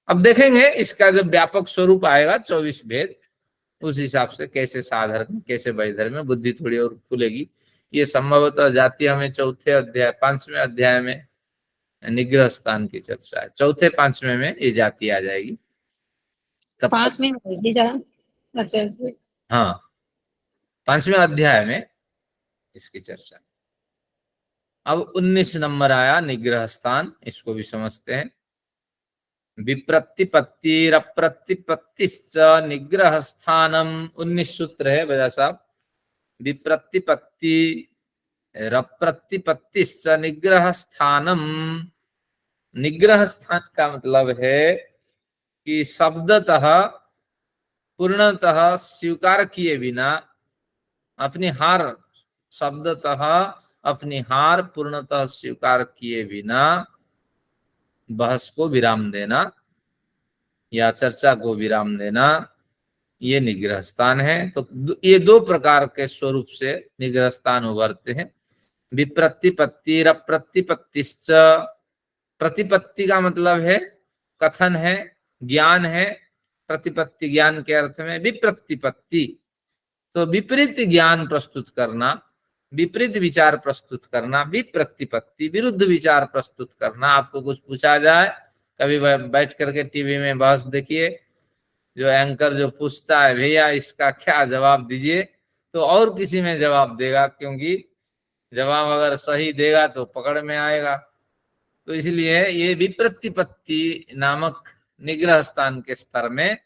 अब देखेंगे इसका जब व्यापक स्वरूप आएगा 24 भेद, उस हिसाब से कैसे साधर्म कैसे वैधर्म में बुद्धि थोड़ी और खुलेगी। ये संभवतः जाति हमें चौथे अध्याय 5वें अध्याय में निग्रह स्थान की चर्चा है, चौथे 5वें में ये जाति आ जाएगी। 5 में होगी जा, अच्छा अच्छा। हाँ 5वें अध्याय में इसकी चर्चा। अब 19 नंबर आया निग्रह स्थान, इसको भी समझते हैं। विप्रतिपत्तिरप्रतिपत्तिश्च निग्रह स्थानम, 19 सूत्र है बजा साहब। विप्रतिपत्तिरप्रतिपत्तिश्च निग्रह स्थानम, निग्रह स्थान का मतलब है कि शब्दतः पूर्णतः स्वीकार किए बिना, अपनी हार शब्दतः अपनी हार पूर्णतः स्वीकार किए बिना बहस को विराम देना या चर्चा को विराम देना, ये निग्रह स्थान है। तो ये दो प्रकार के स्वरूप से निग्रह स्थान उभरते हैं। विप्रतिपत्तिर अप्रतिपत्तिश्च, प्रतिपत्ति का मतलब है कथन है, ज्ञान है। प्रतिपत्ति ज्ञान के अर्थ में, विप्रतिपत्ति तो विपरीत ज्ञान प्रस्तुत करना, विपरीत विचार प्रस्तुत करना, विप्रतिपत्ति विरुद्ध विचार प्रस्तुत करना। आपको कुछ पूछा जाए, कभी बैठ करके टीवी में बहस देखिए, जो एंकर जो पूछता है भैया इसका क्या जवाब दीजिए, तो और किसी में जवाब देगा, क्योंकि जवाब अगर सही देगा तो पकड़ में आएगा। तो इसलिए ये विप्रतिपत्ति नामक निग्रह स्थान के स्तर में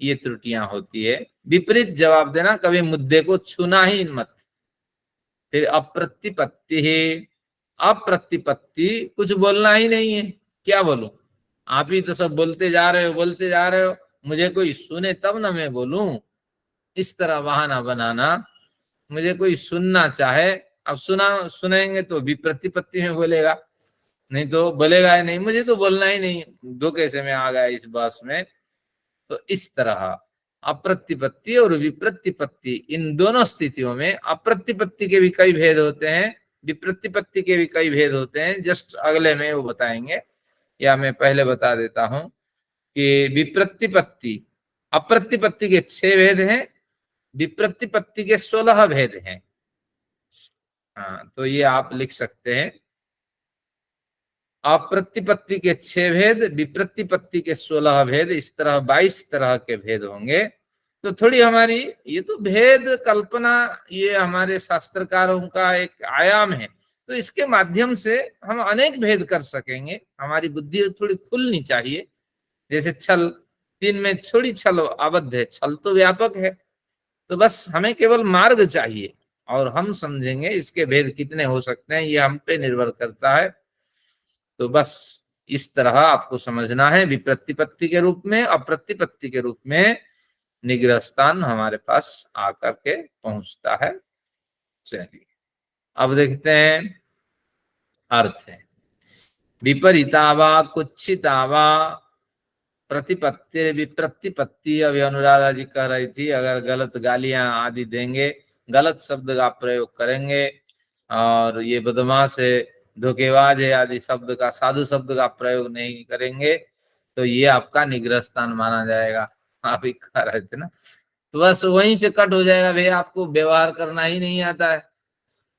ये त्रुटियां होती है। विपरीत जवाब देना, कभी मुद्दे को छूना ही मत। फिर अप्रतिपत्ति है, अप्रतिपत्ति कुछ बोलना ही नहीं है, क्या बोलूं, आप ही तो सब बोलते जा रहे हो बोलते जा रहे हो, मुझे कोई सुने तब ना मैं बोलूं, इस तरह बहाना बनाना। मुझे कोई सुनना चाहे, अब सुनेंगे तो विप्रतिपत्ति में बोलेगा, नहीं तो बोलेगा ही नहीं, मुझे तो बोलना ही नहीं, धोखे से मैं आ गया इस बस में। तो इस तरह अप्रतिपत्ति और विप्रतिपत्ति, इन दोनों स्थितियों में अप्रतिपत्ति के भी कई भेद होते हैं, विप्रतिपत्ति के भी कई भेद होते हैं। जस्ट अगले में वो बताएंगे, या मैं पहले बता देता हूं कि विप्रतिपत्ति, अप्रतिपत्ति के 6 भेद हैं, विप्रतिपत्ति के 16 भेद हैं। हाँ, तो ये आप लिख सकते हैं, अप्रतिपत्ति के 6 भेद, विप्रतिपत्ति के 16 भेद, इस तरह 22 तरह के भेद होंगे। तो थोड़ी हमारी ये तो भेद कल्पना, ये हमारे शास्त्रकारों का एक आयाम है, तो इसके माध्यम से हम अनेक भेद कर सकेंगे। हमारी बुद्धि थोड़ी खुलनी चाहिए। जैसे छल, 3 में थोड़ी छल आबद्ध है, छल तो व्यापक है, तो बस हमें केवल मार्ग चाहिए और हम समझेंगे इसके भेद कितने हो सकते हैं, ये हम पे निर्भर करता है। तो बस इस तरह आपको समझना है, विप्रतिपत्ति के रूप में, अप्रतिपत्ति के रूप में निग्रह स्थान हमारे पास आकर के पहुंचता है। चलिए अब देखते हैं अर्थ है। विपरीतावा कुच्छितावा प्रतिपत्ति विप्रतिपत्ति। अभी अनुराधा जी कह रही थी, अगर गलत गालियां आदि देंगे, गलत शब्द का प्रयोग करेंगे और ये बदमाश है, धोखेबाज है आदि शब्द का, साधु शब्द का प्रयोग नहीं करेंगे, तो ये आपका निग्रह स्थान माना जाएगा। आप ही कह रहे थे ना, तो बस वहीं से कट हो जाएगा, भैया आपको व्यवहार करना ही नहीं आता है।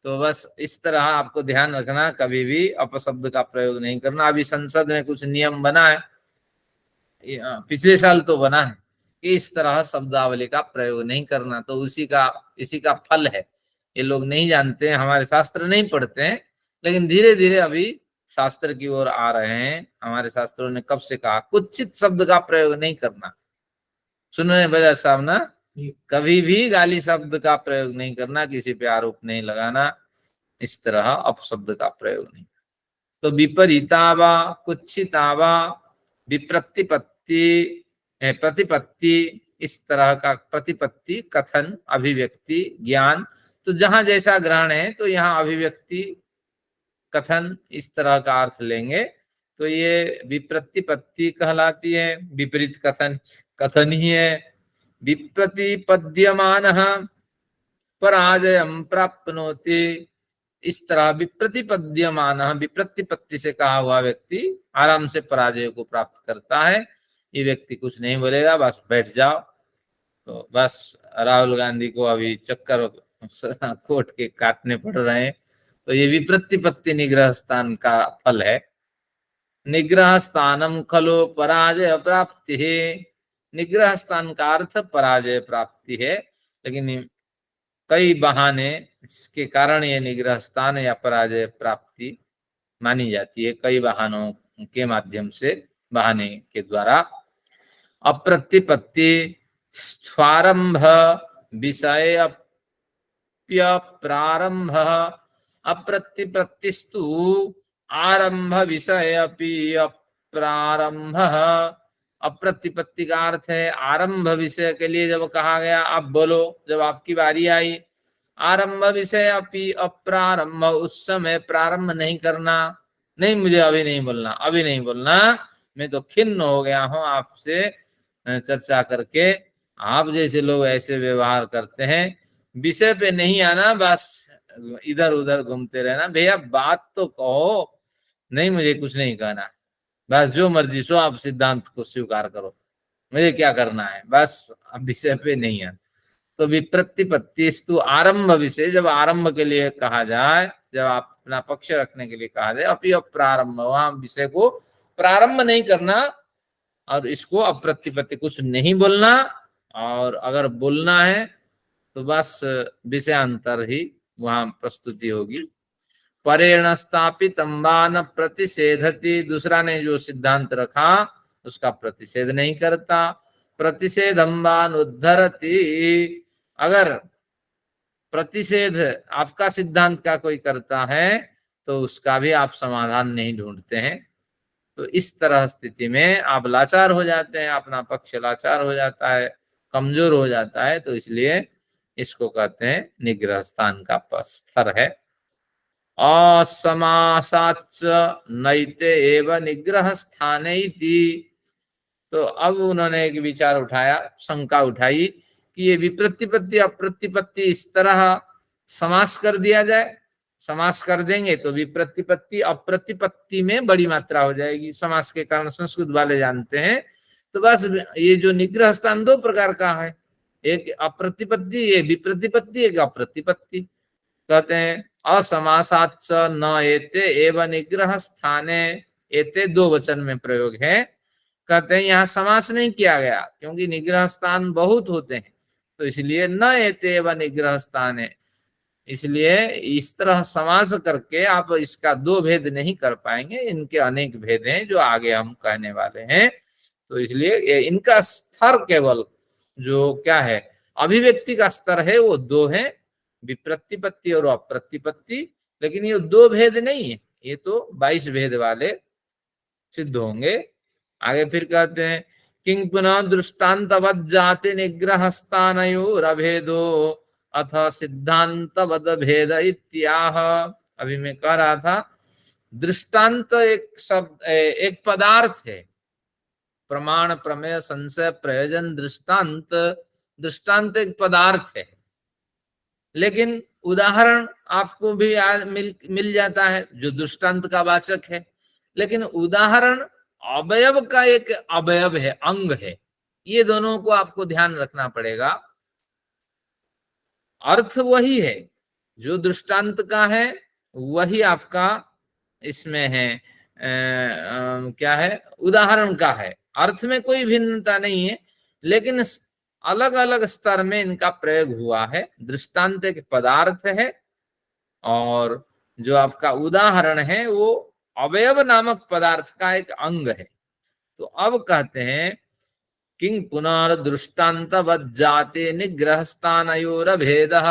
तो बस इस तरह आपको ध्यान रखना, कभी भी अपशब्द का प्रयोग नहीं करना। अभी संसद में कुछ नियम बना है, पिछले साल तो बना है कि इस तरह शब्दावली का प्रयोग नहीं करना, तो इसी का फल है। ये लोग नहीं जानते हैं, हमारे शास्त्र नहीं पढ़ते हैं, लेकिन धीरे धीरे अभी शास्त्र की ओर आ रहे हैं। हमारे शास्त्रों ने कब से कहा कुचित शब्द का प्रयोग नहीं करना। सुन रहे हैं बजाज साहब ना, कभी भी गाली शब्द का प्रयोग नहीं करना, किसी पे आरोप नहीं लगाना, इस तरह अपशब्द का प्रयोग नहीं। तो विपरीतावा कुच्छितावा विप्रतिपत्ति प्रतिपत्ति, इस तरह का प्रतिपत्ति, कथन, अभिव्यक्ति, ज्ञान, तो जहां जैसा ग्रहण है तो यहाँ अभिव्यक्ति, कथन, इस तरह का अर्थ लेंगे तो ये विप्रतिपत्ति कहलाती है। विपरीत कथन कथन ही है। विप्रतिपद्यमानः पराजयं प्राप्नोति, इस तरह विप्रतिपद्यमानः, विप्रतिपत्ति से कहा हुआ व्यक्ति आराम से पराजय को प्राप्त करता है। ये व्यक्ति कुछ नहीं बोलेगा, बस बैठ जाओ। तो बस राहुल गांधी को अभी चक्कर कोट के काटने पड़ रहे हैं, तो ये विप्रतिपत्ति निग्रह स्थान का फल है। निग्रह स्थानम खलो पराजय प्राप्ति है। निग्रह स्थान का अर्थ पराजय प्राप्ति है, लेकिन कई बहाने इसके कारण ये निग्रह स्थान या पराजय प्राप्ति मानी जाती है, कई बहानों के माध्यम से, बहाने के द्वारा। अप्रतिपत्ति स्वारंभ विषय प्रारंभ, अप्रतिपत्तिस्तु आरंभ विषय प्रारंभ। अप्रतिपत्ति का अर्थ है आरंभ विषय के लिए जब कहा गया आप बोलो, जब आपकी बारी आई, आरंभ विषय अपि अप्रारंभ, उस समय प्रारंभ नहीं करना, नहीं मुझे अभी नहीं बोलना, अभी नहीं बोलना, मैं तो खिन्न हो गया हूं आपसे चर्चा करके। आप जैसे लोग ऐसे व्यवहार करते हैं, विषय पे नहीं आना, बस इधर उधर घूमते रहना। भैया बात तो कहो, नहीं मुझे कुछ नहीं कहना, बस जो मर्जी सो, आप सिद्धांत को स्वीकार करो, मुझे क्या करना है, बस अब विषय पे नहीं आना। तो विप्रतिपत्तिस्तु आरंभ विषय, जब आरंभ के लिए कहा जाए, जब आप अपना पक्ष रखने के लिए कहा जाए, अपि अप्रारंभ, वहां विषय को प्रारंभ नहीं करना, और इसको अप्रतिपत्ति, कुछ नहीं बोलना, और अगर बोलना है तो बस विषयांतर ही वहां प्रस्तुति होगी। परेण स्थापित अम्बान प्रतिषेधति, दूसरा ने जो सिद्धांत रखा उसका प्रतिषेध नहीं करता। प्रतिषेध अम्बान उद्धरति, अगर प्रतिषेध आपका सिद्धांत का कोई करता है तो उसका भी आप समाधान नहीं ढूंढते हैं। तो इस तरह स्थिति में आप लाचार हो जाते हैं, अपना पक्ष लाचार हो जाता है, कमजोर हो जाता है। तो इसलिए इसको कहते हैं निग्रह स्थान का स्तर है। असमासाच्च नैते एव निग्रह स्थाने इति। तो अब उन्होंने एक विचार उठाया, शंका उठाई कि ये विप्रतिपत्ति अप्रतिपत्ति इस तरह समास कर दिया जाए। समास कर देंगे तो विप्रतिपत्ति अप्रतिपत्ति में बड़ी मात्रा हो जाएगी, समास के कारण संस्कृत वाले जानते हैं। तो बस ये जो निग्रह स्थान दो प्रकार का है, एक अप्रतिपत्ति, ये विप्रतिपत्ति, एक अप्रतिपत्ति। कहते हैं असमासाच्च न एते एव निग्रह स्थाने, एते दो वचन में प्रयोग है। कहते हैं यहाँ समास नहीं किया गया क्योंकि निग्रह स्थान बहुत होते हैं, तो इसलिए न एते एव निग्रह स्थान है। इसलिए इस तरह समास करके आप इसका दो भेद नहीं कर पाएंगे, इनके अनेक भेद हैं जो आगे हम कहने वाले हैं। तो इसलिए इनका स्तर केवल जो क्या है, अभिव्यक्ति का स्तर है, वो दो है, विप्रतिपत्ति और अप्रतिपत्ति। लेकिन ये दो भेद नहीं है, ये तो 22 भेद वाले सिद्ध होंगे। आगे फिर कहते हैं किंग पुनः दृष्टान्तवत् जाति निग्रह स्थानयोर अभेदो अथ सिद्धांतवद भेद इत्याह। अभी मैं कह रहा था दृष्टांत एक शब्द, एक पदार्थ है। प्रमाण, प्रमेय, संशय, प्रयोजन, दृष्टांत, दृष्टांत एक पदार्थ है। लेकिन उदाहरण आपको भी मिल जाता है जो दृष्टांत का वाचक है। लेकिन उदाहरण अवयव का एक अवयव है, अंग है। ये दोनों को आपको ध्यान रखना पड़ेगा। अर्थ वही है जो दृष्टांत का है, वही आपका इसमें है क्या है, उदाहरण का है। अर्थ में कोई भिन्नता नहीं है, लेकिन अलग अलग स्तर में इनका प्रयोग हुआ है। दृष्टांत एक पदार्थ है और जो आपका उदाहरण है वो अवयव नामक पदार्थ का एक अंग है। तो अब कहते हैं किंग पुनर्दृष्टान्तवत् जाते निग्रह स्थानयोर भेदः।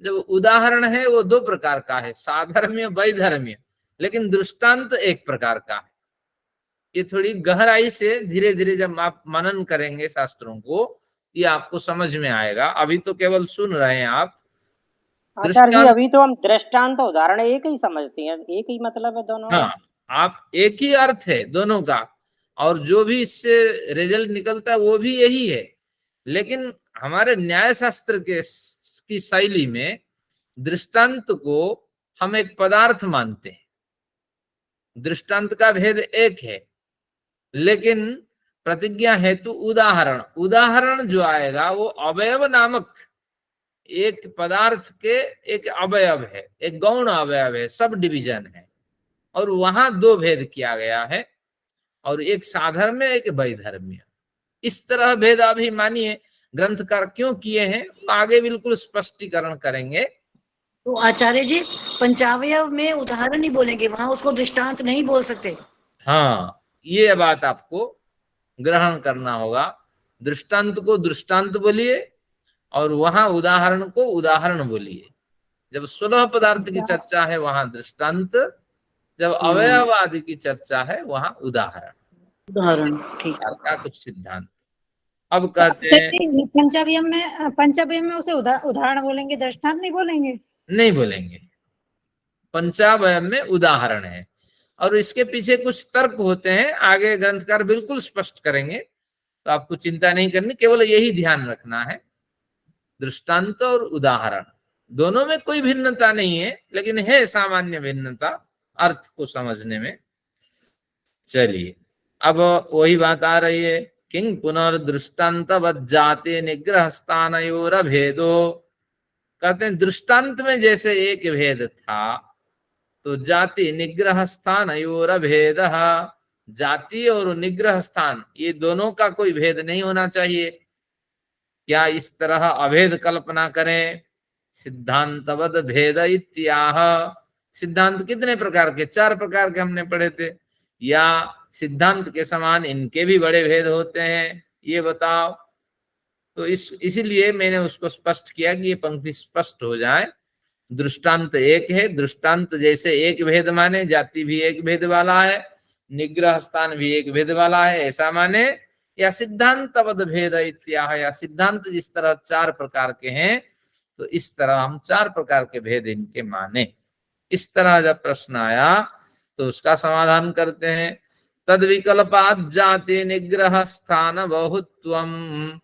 जब उदाहरण है वो दो प्रकार का है, साधर्म्य वैधर्म्य, लेकिन दृष्टांत एक प्रकार का है। ये थोड़ी गहराई से धीरे धीरे जब आप मनन करेंगे शास्त्रों को, ये आपको समझ में आएगा। अभी तो केवल सुन रहे हैं आप। आचार्य जी, अभी तो हम दृष्टांत उदाहरण एक ही समझते हैं, एक ही मतलब है दोनों। हाँ, आप एक ही अर्थ है दोनों का, और जो भी इससे रिजल्ट निकलता है वो भी यही है। लेकिन हमारे न्याय शास्त्र की शैली में दृष्टांत को हम एक पदार्थ मानते हैं। दृष्टांत का भेद एक है, लेकिन प्रतिज्ञा हेतु उदाहरण, उदाहरण जो आएगा वो अवयव नामक एक पदार्थ के एक अवयव है, एक गौण अवयव है, सब डिवीजन है। और वहां दो भेद किया गया है, और एक साधर्म्य एक वैधर्म्य। इस तरह भेद अभी मानिए ग्रंथकार क्यों किए हैं, आगे बिल्कुल स्पष्टीकरण करेंगे। तो आचार्य जी पंचावयव में उदाहरण ही बोलेंगे, वहां उसको दृष्टांत नहीं बोल सकते। हाँ, ये बात आपको ग्रहण करना होगा। दृष्टांत को दृष्टांत बोलिए और वहां उदाहरण को उदाहरण बोलिए। जब 16 पदार्थ की चर्चा है वहां दृष्टांत, जब अवयव आदि की चर्चा है वहां उदाहरण, उदाहरण। ठीक का कुछ सिद्धांत। अब कहते हैं पंचावयव में उसे उदाहरण बोलेंगे, दृष्टांत नहीं बोलेंगे। नहीं बोलेंगे, पंचावयव में उदाहरण है। और इसके पीछे कुछ तर्क होते हैं, आगे ग्रंथकार बिल्कुल स्पष्ट करेंगे, तो आपको चिंता नहीं करनी, केवल यही ध्यान रखना है। दृष्टांत और उदाहरण दोनों में कोई भिन्नता नहीं है, लेकिन है सामान्य भिन्नता अर्थ को समझने में। चलिए, अब वही बात आ रही है, किंग पुनर्दृष्टान्तवत् जाते निग्रह स्थानयोर भेदो। कहते हैं दृष्टांत में जैसे एक भेद था, तो जाति निग्रह स्थानयोर भेदः, जाति और निग्रह स्थान ये दोनों का कोई भेद नहीं होना चाहिए। क्या इस तरह अभेद कल्पना करें? सिद्धांतवद भेद इत्याह। सिद्धांत कितने प्रकार के? 4 प्रकार के हमने पढ़े थे। या सिद्धांत के समान इनके भी बड़े भेद होते हैं, ये बताओ। तो इसीलिए मैंने उसको स्पष्ट किया कि ये पंक्ति स्पष्ट हो जाए। दृष्टांत एक है, दृष्टांत जैसे एक भेद माने, जाति भी एक भेद वाला है, निग्रह स्थान भी एक भेद वाला है, ऐसा माने। या सिद्धांतवद भेद इत्याह, या सिद्धांत जिस तरह 4 प्रकार के हैं, तो इस तरह हम 4 प्रकार के भेद इनके माने। इस तरह जब प्रश्न आया तो उसका समाधान करते हैं। तद विकल्पात जाति निग्रह स्थान बहुत्वम,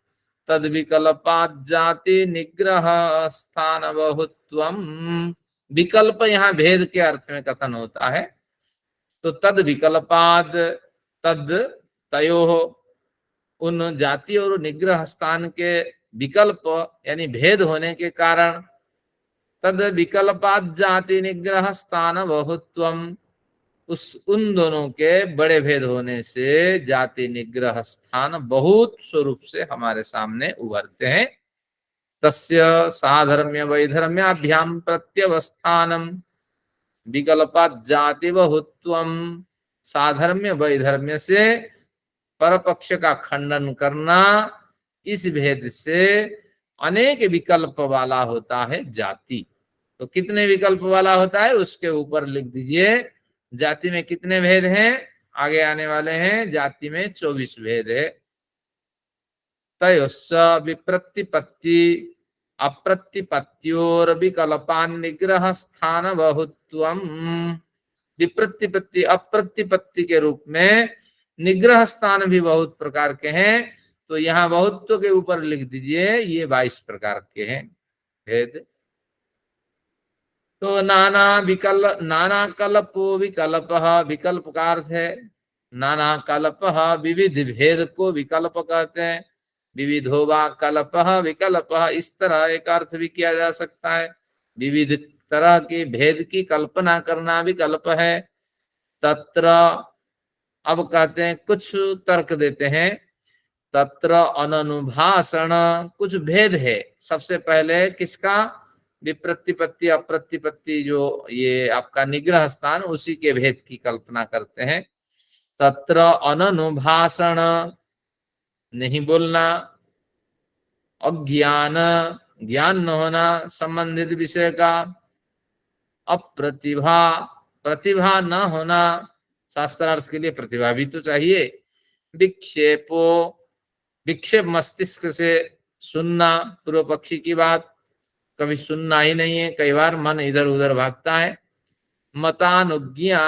तद विकल्पात जाति निग्रह स्थान बहुत्वम। विकल्प यहाँ भेद के अर्थ में कथन होता है। तो तद विकल्पाद, तद तयोः, उन जाति और निग्रह स्थान के विकल्प यानी भेद होने के कारण, तद विकल्पाद जाति निग्रह स्थान बहुत्वम, उन दोनों के बड़े भेद होने से जाति निग्रह स्थान बहुत स्वरूप से हमारे सामने उभरते हैं। तस्य साधर्म्य वैधर्म्याभ्याम प्रत्यवस्थानम विकल्पात जाति बहुत्वम। साधर्म्य वैधर्म्य से परपक्ष का खंडन करना, इस भेद से अनेक विकल्प वाला होता है जाति। तो कितने विकल्प वाला होता है उसके ऊपर लिख दीजिए। जाति में कितने भेद हैं आगे आने वाले हैं। जाति में 24 भेद है। तयोश्च विप्रतिपत्ति अप्रतिपत्त्योर विकल्पान निग्रह स्थान बहुत्वम। विप्रतिपत्ति अप्रतिपत्ति के रूप में निग्रह स्थान भी बहुत प्रकार के हैं। तो यहाँ बहुत्व के ऊपर लिख दीजिए ये 22 प्रकार के हैं भेद। तो नाना कल्पो विकल्प, विकल्प का अर्थ है नाना कल्प, विविध भेद को विकल्प कहते हैं। विविधो वा कल्प विकल्प, इस तरह एक अर्थ भी किया जा सकता है। विविध तरह के भेद की कल्पना करना विकल्प है। तत्र, अब कहते हैं कुछ तर्क देते हैं। तत्र अननुभाषण, कुछ भेद है। सबसे पहले किसका? विप्रतिपत्ति अप्रतिपत्ति, जो ये आपका निग्रह स्थान, उसी के भेद की कल्पना करते हैं। तत्र अननुभाषण, नहीं बोलना। अज्ञान, ज्ञान न होना संबंधित विषय का। अप्रतिभा, प्रतिभा न होना, शास्त्रार्थ के लिए प्रतिभा भी तो चाहिए। विक्षेपो, विक्षेप मस्तिष्क से सुनना पूर्व पक्षी की बात, कभी सुनना ही नहीं है, कई बार मन इधर उधर भागता है। मतानुज्ञा,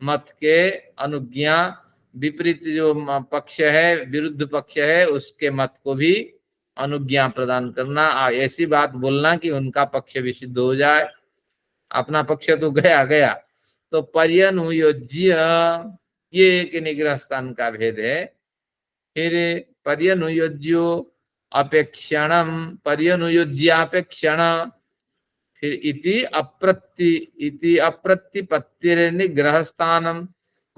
मत के अनुज्ञा, विपरीत जो पक्ष है, विरुद्ध पक्ष है, उसके मत को भी अनुज्ञा प्रदान करना। ऐसी बात बोलना कि उनका पक्ष भी सिद्ध हो जाए, अपना पक्ष तो गया गया। तो पर्यनुयोज्य, ये एक निग्रह स्थान का भेद है। फिर पर्यनुयोज्यो अपेक्षणम, पर्यनुयोज्यापेक्षण। फिर इति अप्रतिपत्तिर निग्रह स्थानम,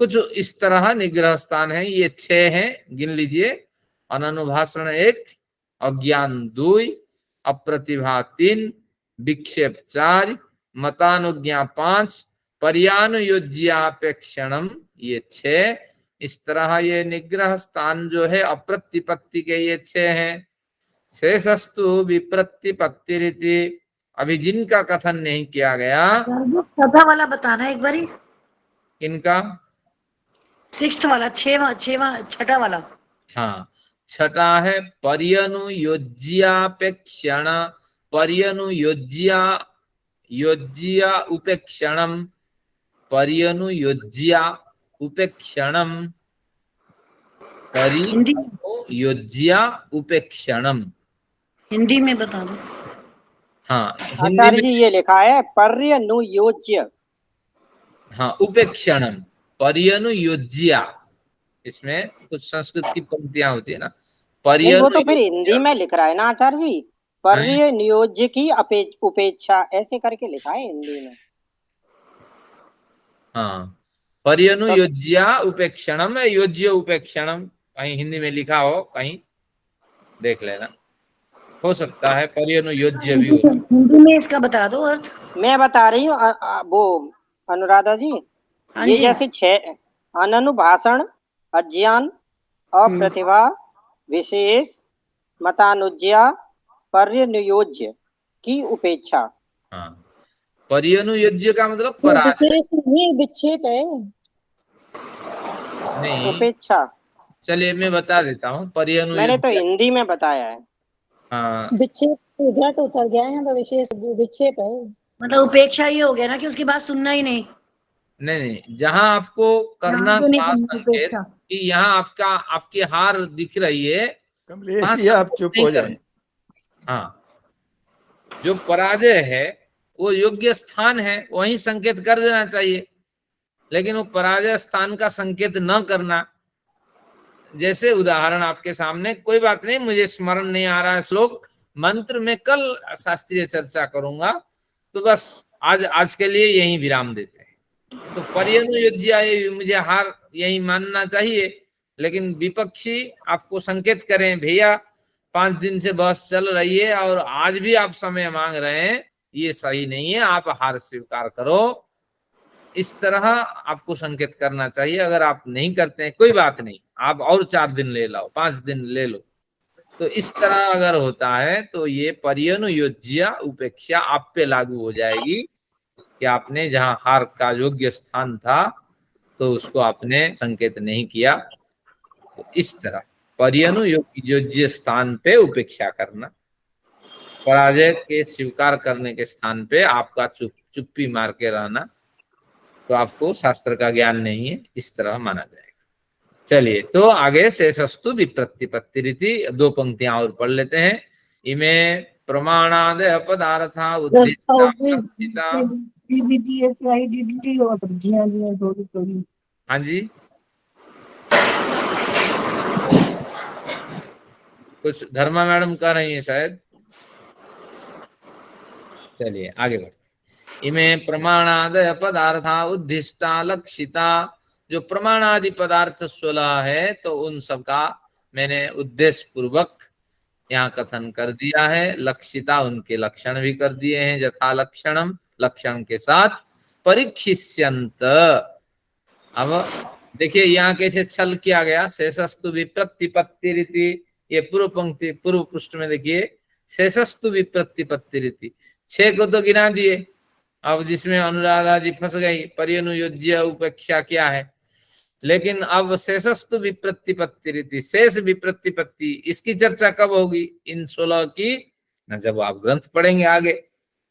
कुछ इस तरह निग्रह स्थान है। ये 6 हैं, गिन लीजिए। अननुभाषण 1, अज्ञान 2, अप्रतिभा 3, विक्षेप 4, मतानुज्ञा 5, पर्यानुयोज्यापेक्षणम ये 6। इस तरह ये निग्रह स्थान जो है अप्रतिपत्ति के ये 6 हैं। शेषस्तु विप्रतिपत्तिरिति, अभी जिनका कथन नहीं किया गया। छठा वाला बताना एक बारी। इनका 6th वाला, 6वां वाला। हाँ, छठा है पर्यनुयोज्यापेक्षण, पर्यनुयोज्या योज्या उपेक्षणम, पर्यनुयोज्या उपेक्षणम, पर्यनुयोज्या उपेक्षणम। हिंदी में बता दो। हाँ, आचार्य जी ये लिखा है पर्यनुयोज्य। हाँ, उपेक्षणम, पर्यनुयोज्या। इसमें कुछ संस्कृत की पंक्तियां होती है ना। नहीं, वो तो फिर हिंदी में लिख रहा है ना आचार्य जी, पर्यनुयोज्य की उपेक्षा, ऐसे करके लिखा है हिंदी में। हाँ, पर्यनुयोज्या उपेक्षणम, योज्य उपेक्षणम, कहीं हिंदी में लिखा हो, कहीं देख लेना, हो सकता है पर्यनुयोज्य भी हो। हिंदी में इसका बता दो अर्थ। मैं बता रही हूँ वो अनुराधा जी, ये जैसे 6 अननुभाषण, अज्ञान, अप्रतिभा, विशेष, मतानुज्ञा, पर्यनुयोज्य की उपेक्षा। हाँ, पर्यनुयोज्य का मतलब विक्षेप है नहीं, उपेक्षा। चलिए मैं बता देता हूँ। पर्यनुयोज्य मैंने तो हिंदी में बताया है। हाँ, विक्षेप उधर तो उतर गया है, विशेष विक्षेप है। मतलब उपेक्षा ये हो गया ना कि उसकी बात सुनना ही नहीं। नहीं, जहां आपको करना यहाँ तो नहीं था सुननी संकेत उपेक्षा। कि यहाँ आपकी हार दिख रही है, कमलेश वहां जी आप संकेत चुप नहीं हो जाएं। करना। हाँ, जो पराजय है वो योग्य स्थान है, वहीं संकेत कर देना चाहिए। लेकिन वो पराजय स्थान का संकेत न करना, जैसे उदाहरण आपके सामने, कोई बात नहीं, मुझे स्मरण नहीं आ रहा है श्लोक, मंत्र में कल शास्त्रीय चर्चा करूंगा, तो बस आज के लिए यही विराम देते हैं। तो पर्यनुयोज्या मुझे हार यही मानना चाहिए। लेकिन विपक्षी आपको संकेत करें भैया 5 दिन से बहस चल रही है और आज भी आप समय मांग रहे हैं, ये सही नहीं है, आप हार स्वीकार करो, इस तरह आपको संकेत करना चाहिए। अगर आप नहीं करते हैं कोई बात नहीं, आप और 4 दिन ले लो, 5 दिन ले लो। तो इस तरह अगर होता है तो ये पर्यनुयोज्य उपेक्षा आप पे लागू हो जाएगी कि आपने जहां हार का योग्य स्थान था तो उसको आपने संकेत नहीं किया। तो इस तरह पर्यनुयोज्य स्थान पे उपेक्षा करना, पराजय के स्वीकार करने के स्थान पे आपका चुप्पी मार के रहना, तो आपको शास्त्र का ज्ञान नहीं है, इस तरह माना जाएगा। चलिए, तो आगे शेषस्तु विप्रतिपत्ति रीति 2 पंक्तियां और पढ़ लेते हैं। इमे प्रमाणादय पदार्था उद्दिष्टा लक्षिता। हाँ जी, कुछ धर्मा मैडम कह रही है शायद। चलिए आगे बढ़ते। इमे प्रमाणादय पदार्था उद्दिष्टा लक्षिता, जो प्रमाणादि पदार्थ 16 है तो उन सबका मैंने उद्देश्य पूर्वक यहाँ कथन कर दिया है। लक्षिता, उनके लक्षण भी कर दिए हैं, यथा लक्षणम, लक्षण के साथ। परीक्षिष्यन्त, अब देखिए यहाँ कैसे छल किया गया। शेषस्तु विप्रतिपत्ति रीति, ये पूर्व पंक्ति पूर्व पृष्ठ में देखिए, शेषस्तु विप्रतिपत्ति रीति 6 को तो गिना दिए। अब जिसमें अनुराधा जी फंस गई, पर्यनुयोज्य उपेक्षा क्या है, लेकिन अब शेषस्तु विप्रतिपत्ति रीति, शेष विप्रतिपत्ति, इसकी चर्चा कब होगी? इन 16 की न जब आप ग्रंथ पढ़ेंगे आगे।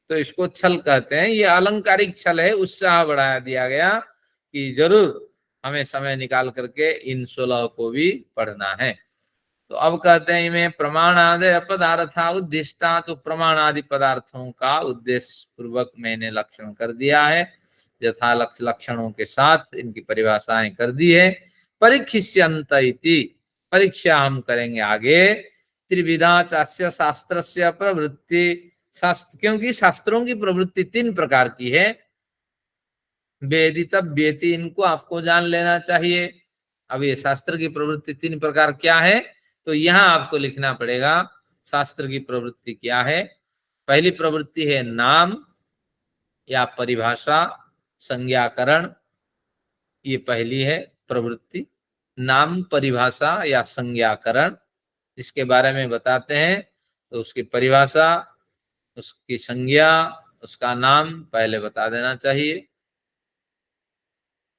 तो इसको छल कहते हैं, ये अलंकारिक छल है, उत्साह बढ़ाया दिया गया कि जरूर हमें समय निकाल करके इन 16 को भी पढ़ना है। तो अब कहते हैं इनमें प्रमाणादि पदार्था उद्दिष्टा, तो प्रमाणादि पदार्थों का उद्देश्य पूर्वक मैंने लक्षण कर दिया है, यथा लक्षणों के साथ इनकी परिभाषाएं कर दी है। परीक्षिष्यन्त इति, परीक्षा हम करेंगे आगे। त्रिविधा चास्य शास्त्रस्य प्रवृत्ति, शास्त्र, क्योंकि शास्त्रों की प्रवृत्ति 3 प्रकार की है। वेदितव्येति, इनको आपको जान लेना चाहिए। अब ये शास्त्र की प्रवृत्ति 3 प्रकार क्या है, तो यहाँ आपको लिखना पड़ेगा शास्त्र की प्रवृत्ति क्या है। पहली प्रवृत्ति है नाम या परिभाषा, संज्ञाकरण, ये पहली है प्रवृत्ति। नाम, परिभाषा या संज्ञाकरण, इसके बारे में बताते हैं तो उसकी परिभाषा, उसकी संज्ञा, उसका नाम पहले बता देना चाहिए।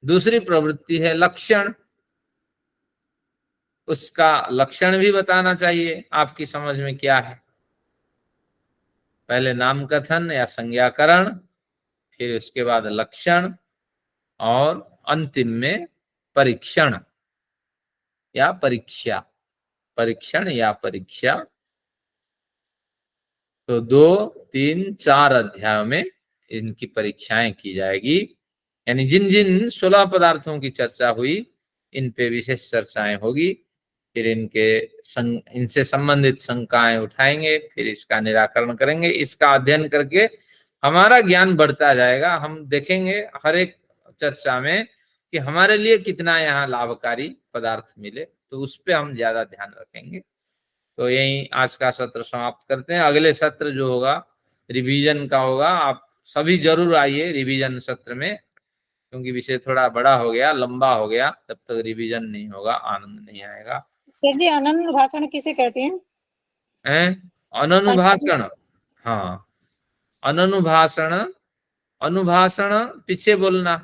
दूसरी प्रवृत्ति है लक्षण, उसका लक्षण भी बताना चाहिए, आपकी समझ में क्या है। पहले नाम कथन या संज्ञाकरण, फिर उसके बाद लक्षण, और अंतिम में परीक्षण या परीक्षा, परीक्षण या परीक्षा। तो 2, 3, 4 अध्यायों में इनकी परीक्षाएं की जाएगी। यानी जिन जिन 16 पदार्थों की चर्चा हुई इन पे विशेष चर्चाएं होगी, फिर इनसे संबंधित शंकाएं उठाएंगे, फिर इसका निराकरण करेंगे। इसका अध्ययन करके हमारा ज्ञान बढ़ता जाएगा। हम देखेंगे हर एक चर्चा में कि हमारे लिए कितना यहाँ लाभकारी पदार्थ मिले, तो उस पर हम ज्यादा ध्यान रखेंगे। तो यही आज का सत्र समाप्त करते हैं। अगले सत्र जो होगा रिवीजन का होगा, आप सभी जरूर आइए रिवीजन सत्र में, क्योंकि विषय थोड़ा बड़ा हो गया, लंबा हो गया, जब तक रिवीजन नहीं होगा आनंद नहीं आएगा। सर जी, अनन्य भाषण किसे कहते हैं? अनुभाषण, हाँ, अनुभाषण, अनुभाषण पीछे बोलना,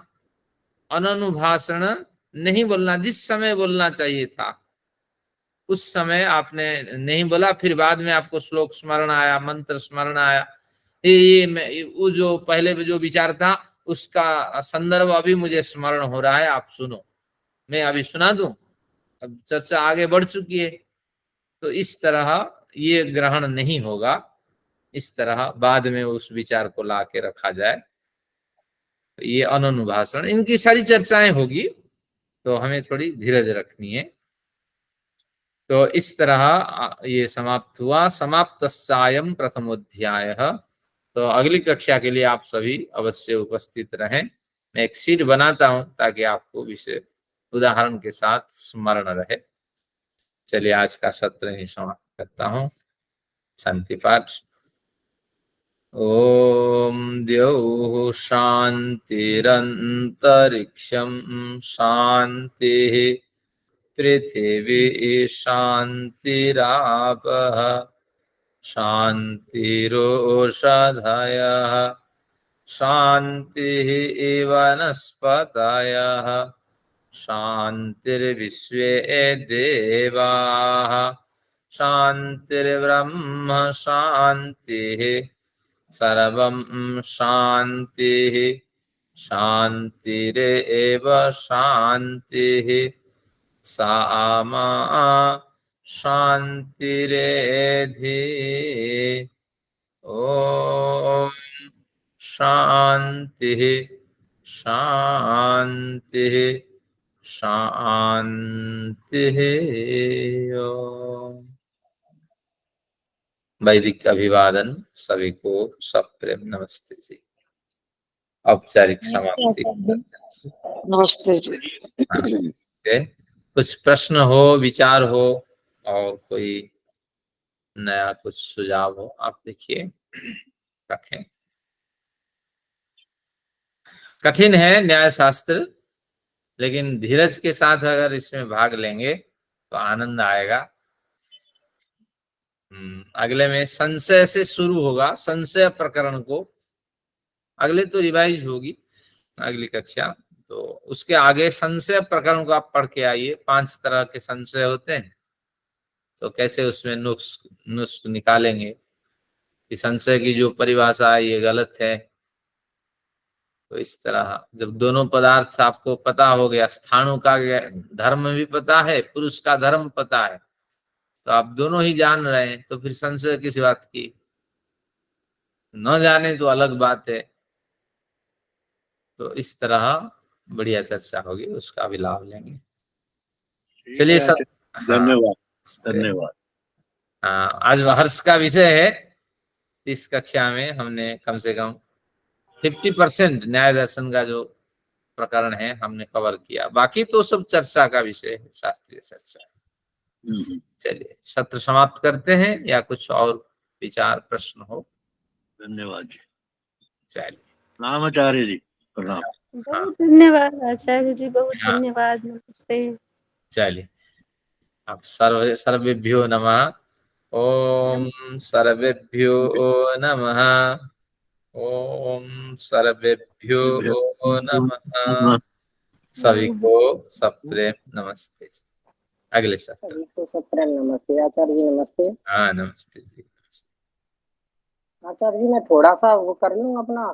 अनुभाषण नहीं बोलना, जिस समय बोलना चाहिए था उस समय आपने नहीं बोला, फिर बाद में आपको श्लोक स्मरण आया, मंत्र स्मरण आया, वो जो पहले जो विचार था उसका संदर्भ अभी मुझे स्मरण हो रहा है, आप सुनो, मैं अभी सुना दूं। अब चर्चा आगे बढ़ चुकी है, तो इस तरह ये ग्रहण नहीं होगा, इस तरह बाद में उस विचार को ला के रखा जाए। ये अनुभाषण, इनकी सारी चर्चाएं होगी, तो हमें थोड़ी धीरज रखनी है। तो इस तरह ये समाप्त हुआ। समाप्तस्यायं प्रथमोध्यायः। तो अगली कक्षा के लिए आप सभी अवश्य उपस्थित रहें। मैं एक शीट बनाता हूं ताकि आपको विषय उदाहरण के साथ स्मरण रहे। चलिए आज का सत्र ही समाप्त करता हूं। शांति पाठ। ओम द्यौः शान्तिरन्तरिक्षं शान्तिः पृथिवी शान्तिरापः शान्तिरोषधयः शान्तिः वनस्पतयः शान्तिर्विश्वे देवाः शान्तिर्ब्रह्म शान्तिः सर्वं शान्तिः शान्तिरेव शान्तिः सामा शान्तिरेधि। ओम शान्तिः शान्तिः शान्तिः। ओम। वैदिक अभिवादन सभी को सप्रेम नमस्ते जी। औपचारिक समाप्ति। नमस्ते जी। हाँ, कुछ प्रश्न हो, विचार हो और कोई नया कुछ सुझाव हो, आप देखिए रखें। कठिन है न्याय शास्त्र, लेकिन धीरज के साथ अगर इसमें भाग लेंगे तो आनंद आएगा। अगले में संशय से शुरू होगा, संशय प्रकरण को। अगले तो रिवाइज होगी अगली कक्षा, तो उसके आगे संशय प्रकरण को आप पढ़ के आइए। 5 तरह के संशय होते हैं, तो कैसे उसमें नुस्ख निकालेंगे कि संशय की जो परिभाषा है ये गलत है। तो इस तरह जब दोनों पदार्थ आपको पता हो गया, स्थाणु का धर्म भी पता है, पुरुष का धर्म पता है, तो आप दोनों ही जान रहे हैं, तो फिर संशय किस बात की। न जाने तो अलग बात है। तो इस तरह बढ़िया चर्चा होगी, उसका भी लाभ लेंगे। चलिए सब, धन्यवाद धन्यवाद। आज हर्ष का विषय है। इस कक्षा में हमने कम से कम 50% न्याय दर्शन का जो प्रकरण है हमने कवर किया, बाकी तो सब चर्चा का विषय है, शास्त्रीय चर्चा। चलिए सत्र समाप्त करते हैं, या कुछ और विचार प्रश्न हो। धन्यवाद जी। चलिए नाम आचार्य जी, प्रणाम। बहुत धन्यवाद आचार्य जी, बहुत धन्यवाद। नमस्ते। चलिए अब सर्वेभ्यो नमः। ओम सर्वेभ्यो नमः। ओम सर्वेभ्यो नमः। सभी को सप्रेम नमस्ते। अगले सप्ताह। सभी को सप्रेम नमस्ते। आचार्य जी नमस्ते। हाँ नमस्ते जी। आचार्य जी मैं थोड़ा सा वो कर लूँ अपना।